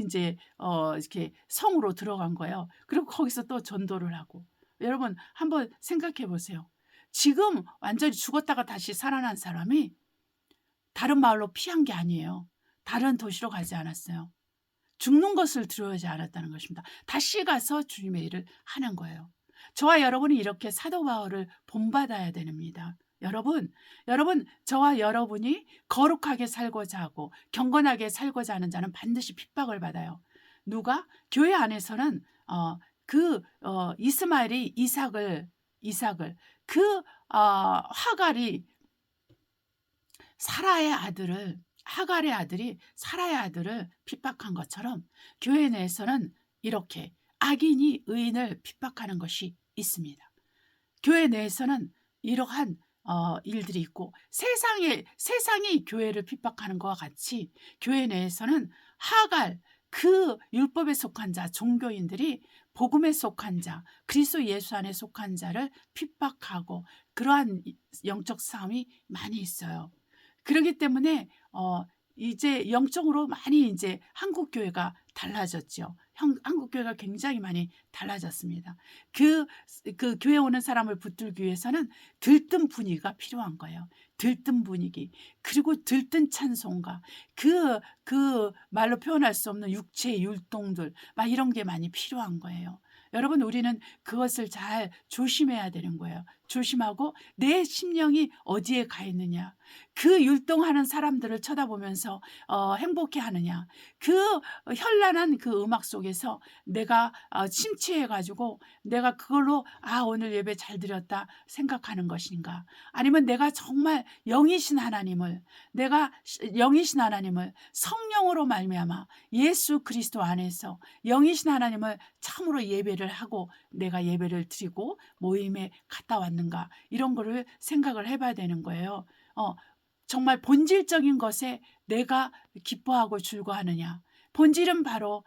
이제 이렇게 성으로 들어간 거예요. 그리고 거기서 또 전도를 하고. 여러분 한번 생각해 보세요. 지금 완전히 죽었다가 다시 살아난 사람이 다른 마을로 피한 게 아니에요. 다른 도시로 가지 않았어요. 죽는 것을 두려워하지 않았다는 것입니다. 다시 가서 주님의 일을 하는 거예요. 저와 여러분이 이렇게 사도 바울을 본받아야 됩니다. 여러분, 저와 여러분이 거룩하게 살고자 하고 경건하게 살고자 하는 자는 반드시 핍박을 받아요. 누가? 교회 안에서는 이스마엘이 이삭을 하갈의 아들이 사라의 아들을 핍박한 것처럼 교회 내에서는 이렇게 악인이 의인을 핍박하는 것이 있습니다. 교회 내에서는 이러한 일들이 있고, 세상이 교회를 핍박하는 것과 같이 교회 내에서는 하갈, 그 율법에 속한 자, 종교인들이 복음에 속한 자, 그리스도 예수 안에 속한 자를 핍박하고, 그러한 영적 싸움이 많이 있어요. 그렇기 때문에 이제 영적으로 많이 이제 한국 교회가 달라졌죠. 한국 교회가 굉장히 많이 달라졌습니다. 그 교회 오는 사람을 붙들기 위해서는 들뜬 분위기가 필요한 거예요. 들뜬 분위기, 그리고 들뜬 찬송가, 그 말로 표현할 수 없는 육체의 율동들, 막 이런 게 많이 필요한 거예요. 여러분, 우리는 그것을 잘 조심해야 되는 거예요. 조심하고 내 심령이 어디에 가 있느냐. 그 율동하는 사람들을 쳐다보면서 행복해하느냐. 그 현란한 그 음악 속에서 내가 심취해가지고 내가 그걸로 오늘 예배 잘 드렸다 생각하는 것인가. 아니면 내가 정말 영이신 하나님을 성령으로 말미암아 예수 그리스도 안에서 영이신 하나님을 참으로 예배를 하고 내가 예배를 드리고 모임에 갔다 왔는가. 이런 거를 생각을 해봐야 되는 거예요. 정말 본질적인 것에 내가 기뻐하고 즐거워하느냐. 본질은 바로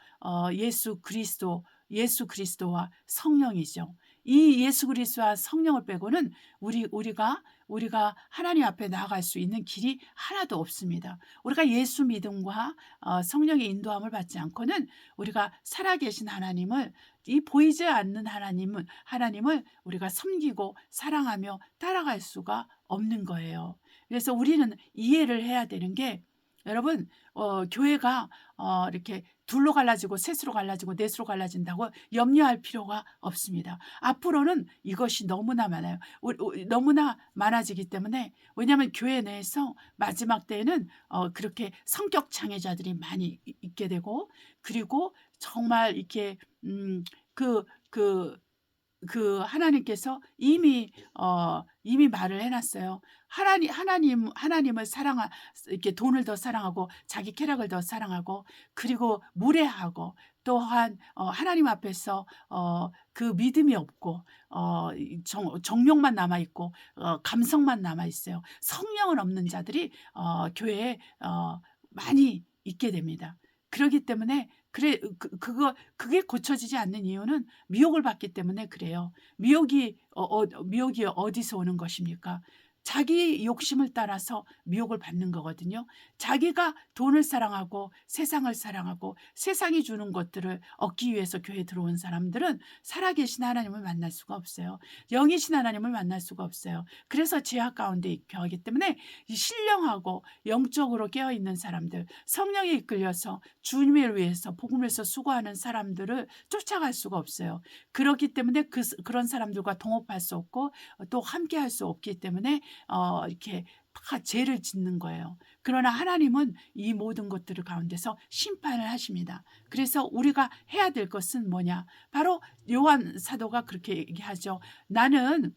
예수 그리스도와 성령이죠. 이 예수 그리스도와 성령을 빼고는 우리가 하나님 앞에 나아갈 수 있는 길이 하나도 없습니다. 우리가 예수 믿음과 성령의 인도함을 받지 않고는 우리가 살아계신 하나님을, 이 보이지 않는 하나님을 우리가 섬기고 사랑하며 따라갈 수가 없는 거예요. 그래서 우리는 이해를 해야 되는 게, 여러분, 교회가 이렇게 둘로 갈라지고 셋으로 갈라지고 넷으로 갈라진다고 염려할 필요가 없습니다. 앞으로는 이것이 너무나 많아요. 너무나 많아지기 때문에, 왜냐하면 교회 내에서 마지막 때에는 그렇게 성격 장애자들이 많이 있게 되고, 그리고 정말 이렇게 하나님께서 이미 말을 해놨어요. 하나님을 이렇게 돈을 더 사랑하고 자기 쾌락을 더 사랑하고, 그리고 무례하고, 또한 하나님 앞에서 그 믿음이 없고 정욕만 남아 있고 감성만 남아 있어요. 성령은 없는 자들이 교회에 많이 있게 됩니다. 그렇기 때문에 그게 고쳐지지 않는 이유는 미혹을 받기 때문에 그래요. 미혹이 어디서 오는 것입니까? 자기 욕심을 따라서 미혹을 받는 거거든요. 자기가 돈을 사랑하고 세상을 사랑하고 세상이 주는 것들을 얻기 위해서 교회에 들어온 사람들은 살아계신 하나님을 만날 수가 없어요. 영이신 하나님을 만날 수가 없어요. 그래서 죄악 가운데 있게 하기 때문에 신령하고 영적으로 깨어있는 사람들, 성령에 이끌려서 주님을 위해서 복음을 위해서 수고하는 사람들을 쫓아갈 수가 없어요. 그렇기 때문에 그런 사람들과 동업할 수 없고 또 함께할 수 없기 때문에 이렇게 다 죄를 짓는 거예요. 그러나 하나님은 이 모든 것들을 가운데서 심판을 하십니다. 그래서 우리가 해야 될 것은 뭐냐? 바로 요한 사도가 그렇게 얘기하죠. 나는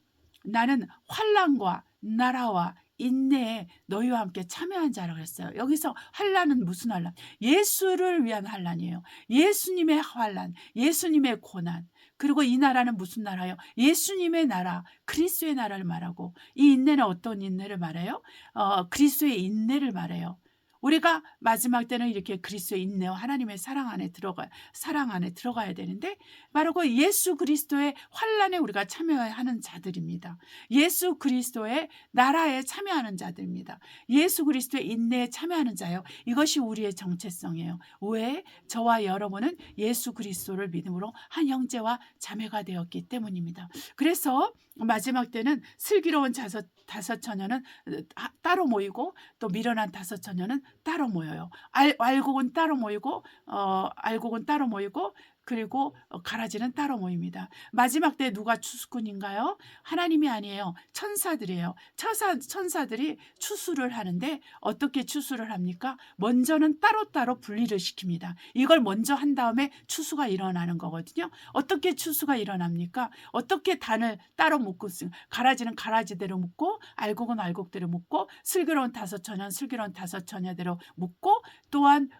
환난과 나라와 인내에 너희와 함께 참여한 자라고 했어요. 여기서 환난은 무슨 환난? 예수를 위한 환난이에요. 예수님의 환난, 예수님의 고난. 그리고 이 나라는 무슨 나라예요? 예수님의 나라, 그리스도의 나라를 말하고, 이 인내는 어떤 인내를 말해요? 그리스도의 인내를 말해요. 우리가 마지막 때는 이렇게 그리스도의 인내와 하나님의 사랑 안에 들어가야 되는데, 바로 그 예수 그리스도의 환난에 우리가 참여하는 자들입니다. 예수 그리스도의 나라에 참여하는 자들입니다. 예수 그리스도의 인내에 참여하는 자예요. 이것이 우리의 정체성이에요. 왜? 저와 여러분은 예수 그리스도를 믿음으로 한 형제와 자매가 되었기 때문입니다. 그래서 마지막 때는 슬기로운 다섯 처녀는 따로 모이고, 또 미련한 다섯 처녀는 따로 모여요. 알곡은 따로 모이고 그리고 가라지는 따로 모입니다. 마지막 때 누가 추수꾼인가요? 하나님이 아니에요. 천사들이에요. 천사들이 추수를 하는데 어떻게 추수를 합니까? 먼저는 따로따로 분리를 시킵니다. 이걸 먼저 한 다음에 추수가 일어나는 거거든요. 어떻게 추수가 일어납니까? 어떻게 단을 따로 묶고, 가라지는 가라지대로 묶고, 알곡은 알곡대로 묶고, 슬기로운 다섯 처녀는 슬기로운 다섯 처녀대로 묶고, 또한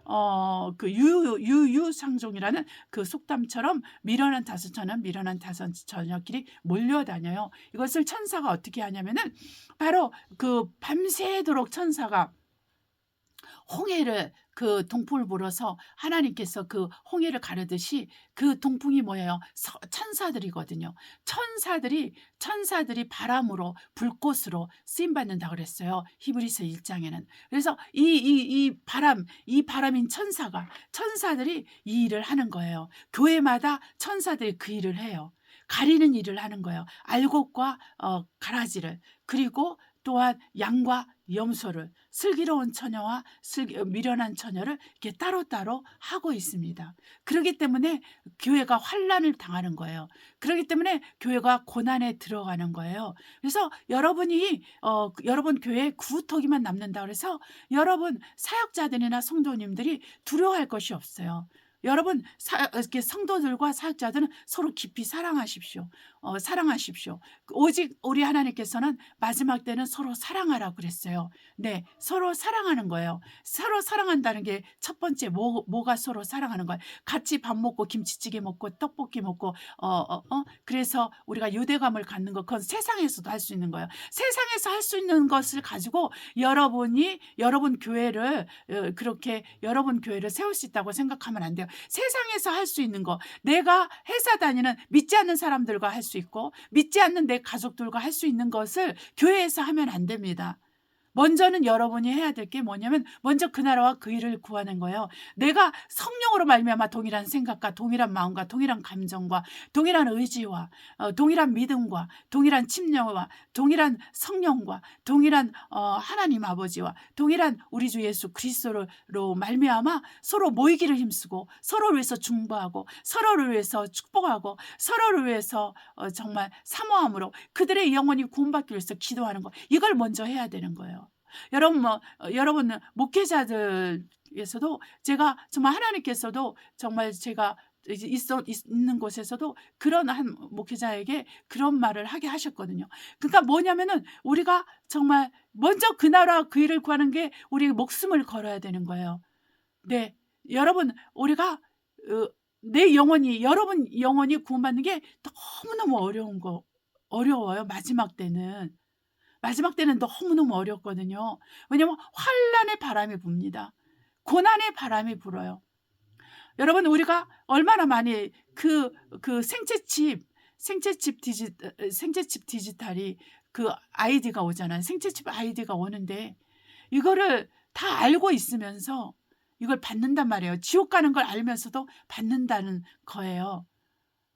그 유유상종이라는 그 속담처럼 미련한 다섯 처녀는 미련한 다섯 처녀끼리 몰려다녀요. 이것을 천사가 어떻게 하냐면은, 바로 그 밤새도록 천사가 홍해를, 그 동풍을 불어서 하나님께서 그 홍해를 가르듯이, 그 동풍이 뭐예요? 천사들이거든요. 천사들이 바람으로, 불꽃으로 쓰임 받는다 그랬어요. 히브리서 1장에는. 그래서 이 바람인 천사들이 이 일을 하는 거예요. 교회마다 천사들이 그 일을 해요. 가리는 일을 하는 거예요. 알곡과 가라지를. 그리고 또한 양과 염소를, 슬기로운 처녀와 미련한 처녀를 이렇게 따로따로 하고 있습니다. 그렇기 때문에 교회가 환난을 당하는 거예요. 그렇기 때문에 교회가 고난에 들어가는 거예요. 그래서 여러분이 여러분 교회에 구토기만 남는다 그래서 여러분 사역자들이나 성도님들이 두려워할 것이 없어요. 여러분 이렇게 성도들과 사역자들은 서로 깊이 사랑하십시오. 사랑하십시오. 오직 우리 하나님께서는 마지막 때는 서로 사랑하라고 그랬어요. 네, 서로 사랑하는 거예요. 서로 사랑한다는 게 첫 번째 뭐가 서로 사랑하는 거예요. 같이 밥 먹고 김치찌개 먹고 떡볶이 먹고 그래서 우리가 유대감을 갖는 것, 그건 세상에서도 할 수 있는 거예요. 세상에서 할 수 있는 것을 가지고 여러분이 여러분 교회를 그렇게 여러분 교회를 세울 수 있다고 생각하면 안 돼요. 세상에서 할 수 있는 거, 내가 회사 다니는 믿지 않는 사람들과 할 수 있고 믿지 않는 내 가족들과 할 수 있는 것을 교회에서 하면 안 됩니다. 먼저는 여러분이 해야 될 게 뭐냐면 먼저 그 나라와 그 일을 구하는 거예요. 내가 성령으로 말미암아 동일한 생각과 동일한 마음과 동일한 감정과 동일한 의지와 동일한 믿음과 동일한 침념과 동일한 성령과 동일한 하나님 아버지와 동일한 우리 주 예수 그리스도로 말미암아 서로 모이기를 힘쓰고 서로를 위해서 중보하고 서로를 위해서 축복하고 서로를 위해서 정말 사모함으로 그들의 영혼이 구원받기 위해서 기도하는 거, 이걸 먼저 해야 되는 거예요. 여러분 목회자들에서도 제가 정말 하나님께서도 정말 제가 있는 곳에서도 그런 한 목회자에게 그런 말을 하게 하셨거든요. 그러니까 뭐냐면은 우리가 정말 먼저 그 나라 그 일을 구하는 게 우리 목숨을 걸어야 되는 거예요. 네, 여러분 우리가 여러분 영혼이 구원받는 게 너무너무 어려워요. 마지막 때는 너무너무 어렵거든요. 왜냐하면 환란의 바람이 붑니다. 고난의 바람이 불어요. 여러분 우리가 얼마나 많이 그 생체칩 디지털이 그 아이디가 오잖아요. 생체칩 아이디가 오는데 이거를 다 알고 있으면서 이걸 받는단 말이에요. 지옥 가는 걸 알면서도 받는다는 거예요.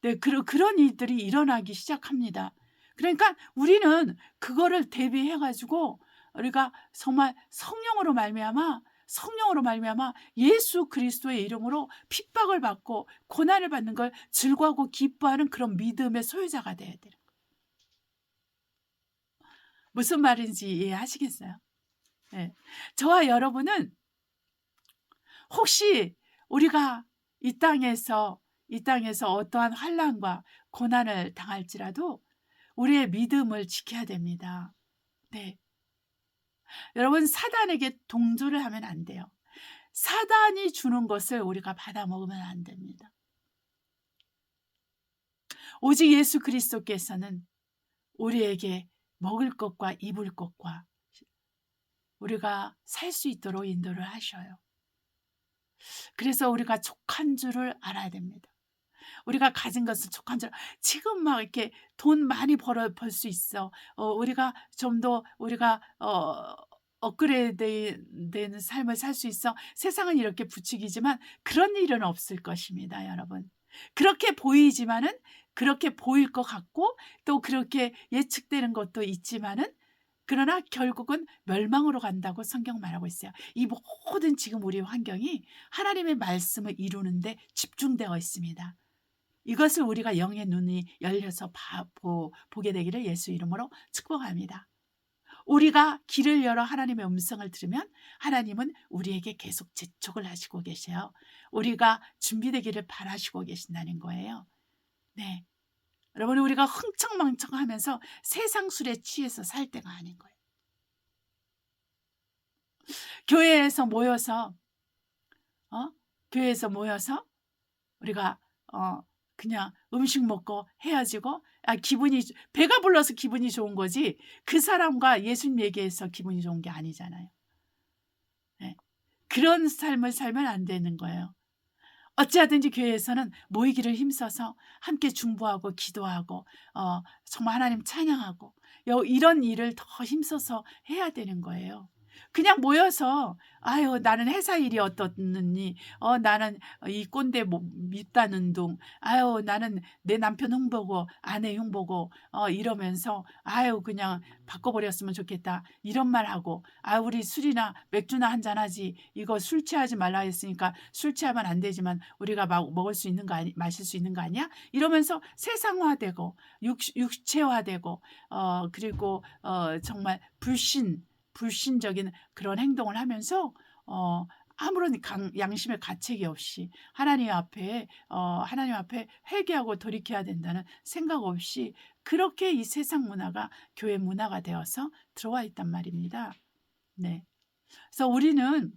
네, 그런 일들이 일어나기 시작합니다. 그러니까 우리는 그거를 대비해 가지고 우리가 정말 성령으로 말미암아 예수 그리스도의 이름으로 핍박을 받고 고난을 받는 걸 즐거워하고 기뻐하는 그런 믿음의 소유자가 돼야 돼요. 무슨 말인지 이해하시겠어요? 네. 저와 여러분은 혹시 우리가 이 땅에서 어떠한 환난과 고난을 당할지라도 우리의 믿음을 지켜야 됩니다. 네. 여러분 사단에게 동조를 하면 안 돼요. 사단이 주는 것을 우리가 받아 먹으면 안 됩니다. 오직 예수 그리스도께서는 우리에게 먹을 것과 입을 것과 우리가 살 수 있도록 인도를 하셔요. 그래서 우리가 족한 줄을 알아야 됩니다. 우리가 가진 것은 족한 줄, 지금 막 이렇게 돈 많이 벌 수 있어. 우리가 좀 더 우리가 업그레이드 되는 삶을 살 수 있어. 세상은 이렇게 부추기지만 그런 일은 없을 것입니다, 여러분. 그렇게 보이지만은 그렇게 보일 것 같고 또 그렇게 예측되는 것도 있지만은 그러나 결국은 멸망으로 간다고 성경 말하고 있어요. 이 모든 지금 우리 환경이 하나님의 말씀을 이루는데 집중되어 있습니다. 이것을 우리가 영의 눈이 열려서 보게 되기를 예수 이름으로 축복합니다. 우리가 귀를 열어 하나님의 음성을 들으면 하나님은 우리에게 계속 재촉을 하시고 계세요. 우리가 준비되기를 바라시고 계신다는 거예요. 네, 여러분 우리가 흥청망청하면서 세상 술에 취해서 살 때가 아닌 거예요. 교회에서 모여서 우리가 그냥 음식 먹고 헤어지고 배가 불러서 기분이 좋은 거지 그 사람과 예수님 얘기해서 기분이 좋은 게 아니잖아요. 네. 그런 삶을 살면 안 되는 거예요. 어찌하든지 교회에서는 모이기를 힘써서 함께 중보하고 기도하고 정말 하나님 찬양하고 이런 일을 더 힘써서 해야 되는 거예요. 그냥 모여서 아유 나는 회사 일이 어떻느니 나는 이 꼰대 뭐 밉다는 둥 아유 나는 내 남편 흉보고 아내 흉보고 이러면서 아유 그냥 바꿔버렸으면 좋겠다 이런 말하고 아 우리 술이나 맥주나 한잔 하지 이거 술 취하지 말라 했으니까 술 취하면 안 되지만 우리가 막 먹을 수 있는 거 아니 마실 수 있는 거 아니야? 이러면서 세상화되고 육체화되고 그리고 정말 불신적인 그런 행동을 하면서 아무런 양심의 가책이 없이 하나님 앞에 회개하고 돌이켜야 된다는 생각 없이 그렇게 이 세상 문화가 교회 문화가 되어서 들어와 있단 말입니다. 네. 그래서 우리는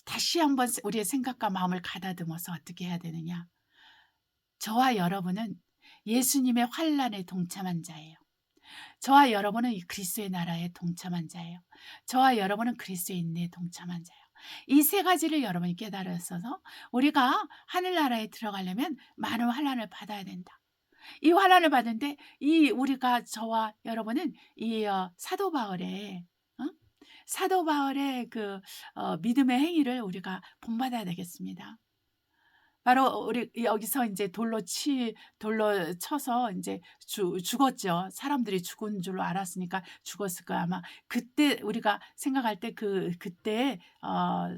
다시 한번 우리의 생각과 마음을 가다듬어서 어떻게 해야 되느냐? 저와 여러분은 예수님의 환란에 동참한 자예요. 저와 여러분은 이 그리스도의 나라에 동참한 자예요. 저와 여러분은 그리스도의 인내에 동참한 자예요. 이 세 가지를 여러분이 깨달았어서 우리가 하늘나라에 들어가려면 많은 환란을 받아야 된다. 이 환란을 받는데 우리가 저와 여러분은 이 사도 바울의 그 믿음의 행위를 우리가 본받아야 되겠습니다. 바로 우리 여기서 이제 돌로 쳐서 이제 죽었죠. 사람들이 죽은 줄로 알았으니까 죽었을 거야. 아마 그때 우리가 생각할 때 그때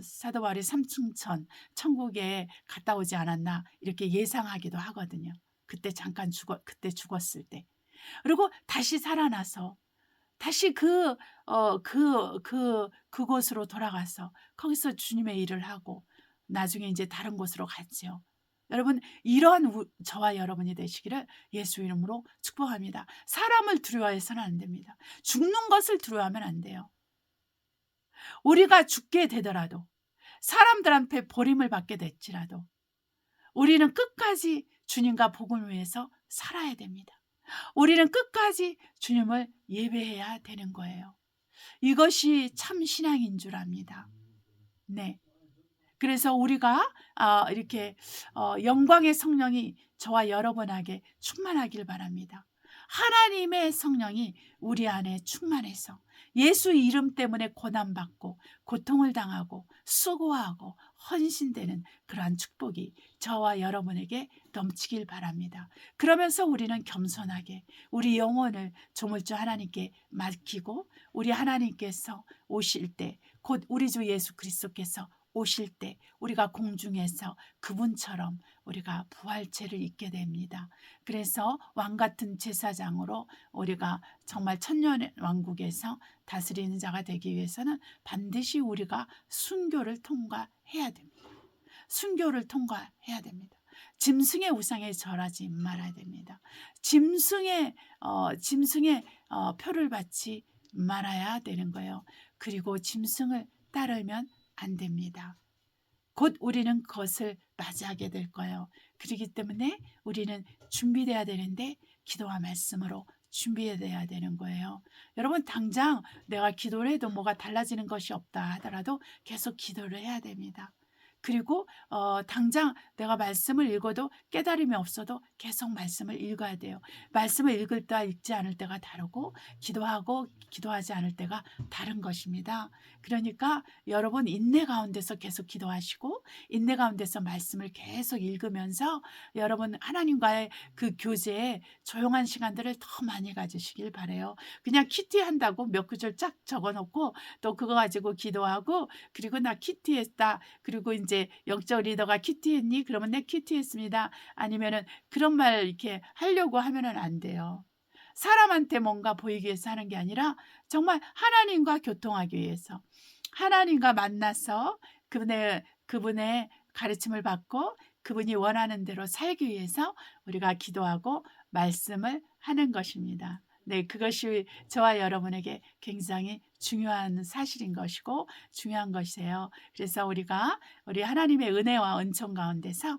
사도 바울이 삼층천 천국에 갔다 오지 않았나 이렇게 예상하기도 하거든요. 그때 잠깐 그때 죽었을 때. 그리고 다시 살아나서 다시 그곳으로 돌아가서 거기서 주님의 일을 하고 나중에 이제 다른 곳으로 갔죠. 여러분 이러한 저와 여러분이 되시기를 예수 이름으로 축복합니다. 사람을 두려워해서는 안 됩니다. 죽는 것을 두려워하면 안 돼요. 우리가 죽게 되더라도 사람들한테 버림을 받게 될지라도 우리는 끝까지 주님과 복음을 위해서 살아야 됩니다. 우리는 끝까지 주님을 예배해야 되는 거예요. 이것이 참 신앙인 줄 압니다. 네. 그래서 우리가 이렇게 영광의 성령이 저와 여러분에게 충만하길 바랍니다. 하나님의 성령이 우리 안에 충만해서 예수 이름 때문에 고난받고 고통을 당하고 수고하고 헌신되는 그러한 축복이 저와 여러분에게 넘치길 바랍니다. 그러면서 우리는 겸손하게 우리 영혼을 조물주 하나님께 맡기고 우리 하나님께서 오실 때 곧 우리 주 예수 그리스도께서 오실 때 우리가 공중에서 그분처럼 우리가 부활체를 입게 됩니다. 그래서 왕같은 제사장으로 우리가 정말 천년 왕국에서 다스리는 자가 되기 위해서는 반드시 우리가 순교를 통과해야 됩니다. 순교를 통과해야 됩니다. 짐승의 우상에 절하지 말아야 됩니다. 짐승의 표를 받지 말아야 되는 거예요. 그리고 짐승을 따르면 안 됩니다. 곧 우리는 그것을 맞이하게 될 거예요. 그렇기 때문에 우리는 준비돼야 되는데 기도와 말씀으로 준비해야 되는 거예요. 여러분 당장 내가 기도를 해도 뭐가 달라지는 것이 없다 하더라도 계속 기도를 해야 됩니다. 그리고 당장 내가 말씀을 읽어도 깨달음이 없어도 계속 말씀을 읽어야 돼요. 말씀을 읽을 때와 읽지 않을 때가 다르고 기도하고 기도하지 않을 때가 다른 것입니다. 그러니까 여러분 인내 가운데서 계속 기도하시고 인내 가운데서 말씀을 계속 읽으면서 여러분 하나님과의 그 교제에 조용한 시간들을 더 많이 가지시길 바라요. 그냥 키티 한다고 몇 구절 쫙 적어놓고 또 그거 가지고 기도하고 그리고 나 키티했다. 그리고 이제 영적 리더가 키티했니? 그러면 내 키티했습니다. 아니면은 그런 말 이렇게 하려고 하면은 안 돼요. 사람한테 뭔가 보이기 위해서 하는 게 아니라 정말 하나님과 교통하기 위해서 하나님과 만나서 그분의 가르침을 받고 그분이 원하는 대로 살기 위해서 우리가 기도하고 말씀을 하는 것입니다. 네, 그것이 저와 여러분에게 굉장히 중요한 사실인 것이고 중요한 것이에요. 그래서 우리 하나님의 은혜와 은총 가운데서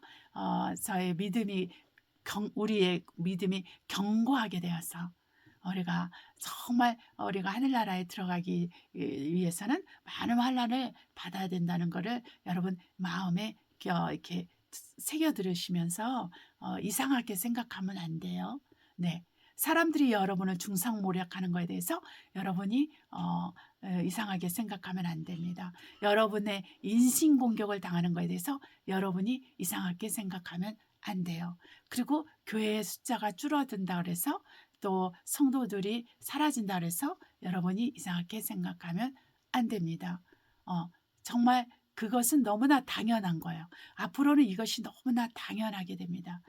우리의 믿음이 견고하게 되어서 우리가 정말 우리가 하늘나라에 들어가기 위해서는 많은 환난을 받아야 된다는 것을 여러분 마음에 이렇게 새겨 들으시면서 이상하게 생각하면 안 돼요. 네. 사람들이 여러분을 중상모략하는 거에 대해서 여러분이 이상하게 생각하면 안 됩니다. 여러분의 인신공격을 당하는 거에 대해서 여러분이 이상하게 생각하면 안 돼요. 그리고 교회의 숫자가 줄어든다 그래서 또 성도들이 사라진다 그래서 여러분이 이상하게 생각하면 안 됩니다. 정말 그것은 너무나 당연한 거예요. 앞으로는 이것이 너무나 당연하게 됩니다.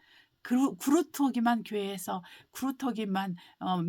그루터기만 교회에서 그루터기만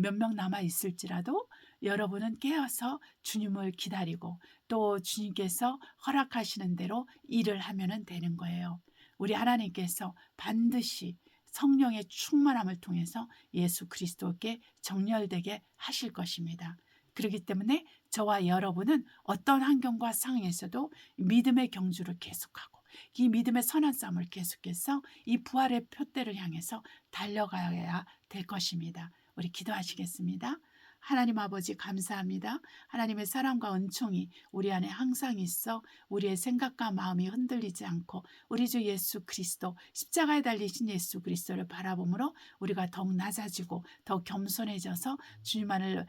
몇 명 남아 있을지라도 여러분은 깨어서 주님을 기다리고 또 주님께서 허락하시는 대로 일을 하면 되는 거예요. 우리 하나님께서 반드시 성령의 충만함을 통해서 예수 그리스도께 정렬되게 하실 것입니다. 그렇기 때문에 저와 여러분은 어떤 환경과 상황에서도 믿음의 경주를 계속하고 이 믿음의 선한 싸움을 계속해서 이 부활의 표대를 향해서 달려가야 될 것입니다. 우리 기도하시겠습니다. 하나님 아버지 감사합니다. 하나님의 사랑과 은총이 우리 안에 항상 있어 우리의 생각과 마음이 흔들리지 않고 우리 주 예수 그리스도 십자가에 달리신 예수 그리스도를 바라보므로 우리가 더욱 낮아지고 더욱 겸손해져서 주님만을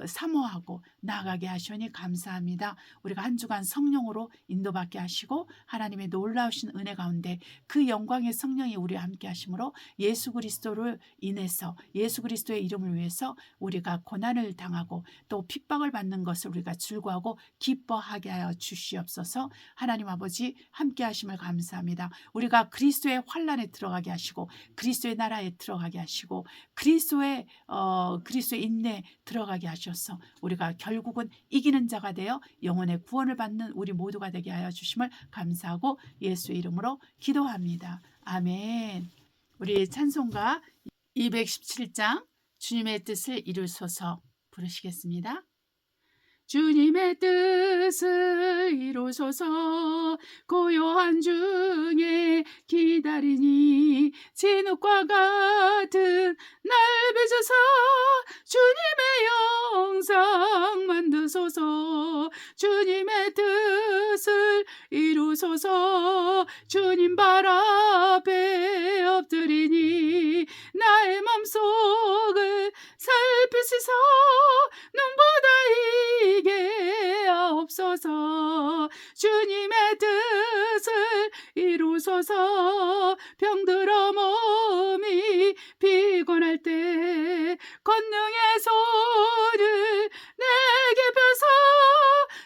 사모하고 나아가게 하시니 감사합니다. 우리가 한 주간 성령으로 인도받게 하시고 하나님의 놀라우신 은혜 가운데 그 영광의 성령이 우리와 함께 하심으로 예수 그리스도를 인해서 예수 그리스도의 이름을 위해서 우리가 고난을 당하고 또 핍박을 받는 것을 우리가 즐거워하고 기뻐하게 하여 주시옵소서. 하나님 아버지 함께 하심을 감사합니다. 우리가 그리스도의 환란에 들어가게 하시고 그리스도의 나라에 들어가게 하시고 그리스도의 인내에 들어가게 하셔서 우리가 결국은 이기는 자가 되어 영혼의 구원을 받는 우리 모두가 되게 하여 주심을 감사하고 예수의 이름으로 기도합니다. 아멘. 우리 찬송가 217장 주님의 뜻을 이루소서 부르시겠습니다. 주님의 뜻을 이루소서 고요한 중에 기다리니 진흙과 같은 날 빚으사 주님의 영상 만드소서 주님의 뜻을 이루소서 주님 발 앞에 엎드리니 나의 맘속을 살피시사 눈보다 이게 하옵소서 주님의 뜻을 이루소서 병들어 몸이 피곤할 때 권능의 손을 내게 펴서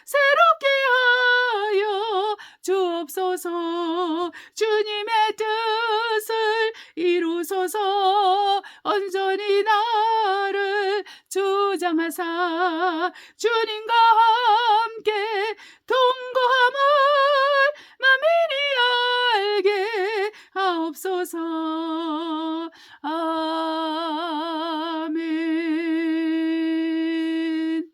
새롭게 하여 주옵소서 주님의 뜻을 이루소서 온전히 나를 주장하사 주님과 함께 동거함을 만민이 알게 하옵소서 아멘.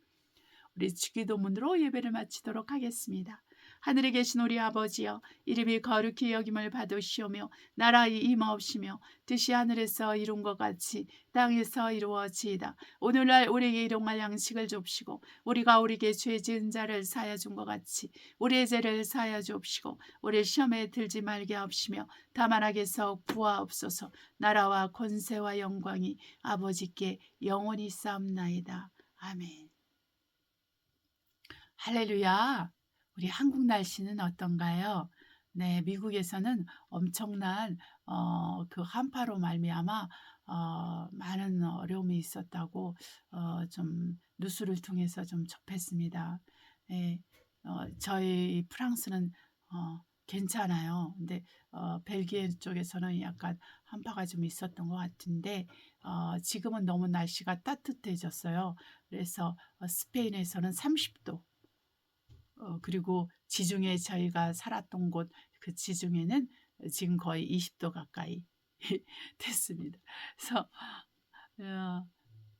우리 주기도문으로 예배를 마치도록 하겠습니다. 하늘에 계신 우리 아버지여 이름이 거룩히 여김을 받으시오며 나라의 임하옵시며 뜻이 하늘에서 이룬 것 같이 땅에서 이루어지이다. 오늘날 우리에게 일용할 양식을 줍시고 우리가 우리에게 죄 지은 자를 사하여 준 것 같이 우리의 죄를 사하여 줍시고 우리 시험에 들지 말게 하옵시며 다만 악에서 구하옵소서. 나라와 권세와 영광이 아버지께 영원히 쌓옵나이다. 아멘. 할렐루야. 우리 한국 날씨는 어떤가요? 네, 미국에서는 엄청난 그 한파로 말미암아 많은 어려움이 있었다고 좀 뉴스를 통해서 좀 접했습니다. 네, 저희 프랑스는 괜찮아요. 근데 벨기에 쪽에서는 약간 한파가 좀 있었던 것 같은데 지금은 너무 날씨가 따뜻해졌어요. 그래서 스페인에서는 30도 그리고 지중해 저희가 살았던 곳 그 지중해는 지금 거의 20도 가까이 됐습니다. 그래서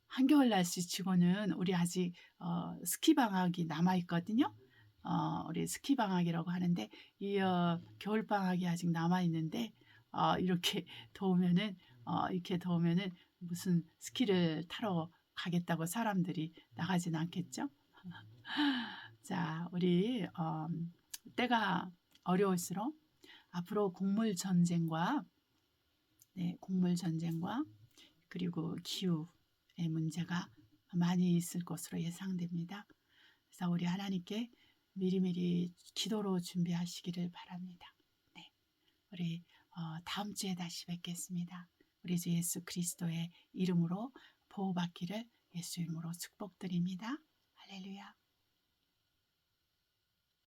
한겨울 날씨 치고는 우리 아직 스키 방학이 남아 있거든요. 우리 스키 방학이라고 하는데 이 겨울 방학이 아직 남아 있는데 이렇게 더우면은 무슨 스키를 타러 가겠다고 사람들이 나가진 않겠죠? 자, 우리 때가 어려울수록 앞으로 곡물 전쟁과 그리고 기후 문제가 많이 있을 것으로 예상됩니다. 그래서 우리 하나님께 미리미리 기도로 준비하시기를 바랍니다. 네, 우리 다음 주에 다시 뵙겠습니다. 우리 주 예수 그리스도의 이름으로 보호받기를 예수 이름으로 축복드립니다. 할렐루야.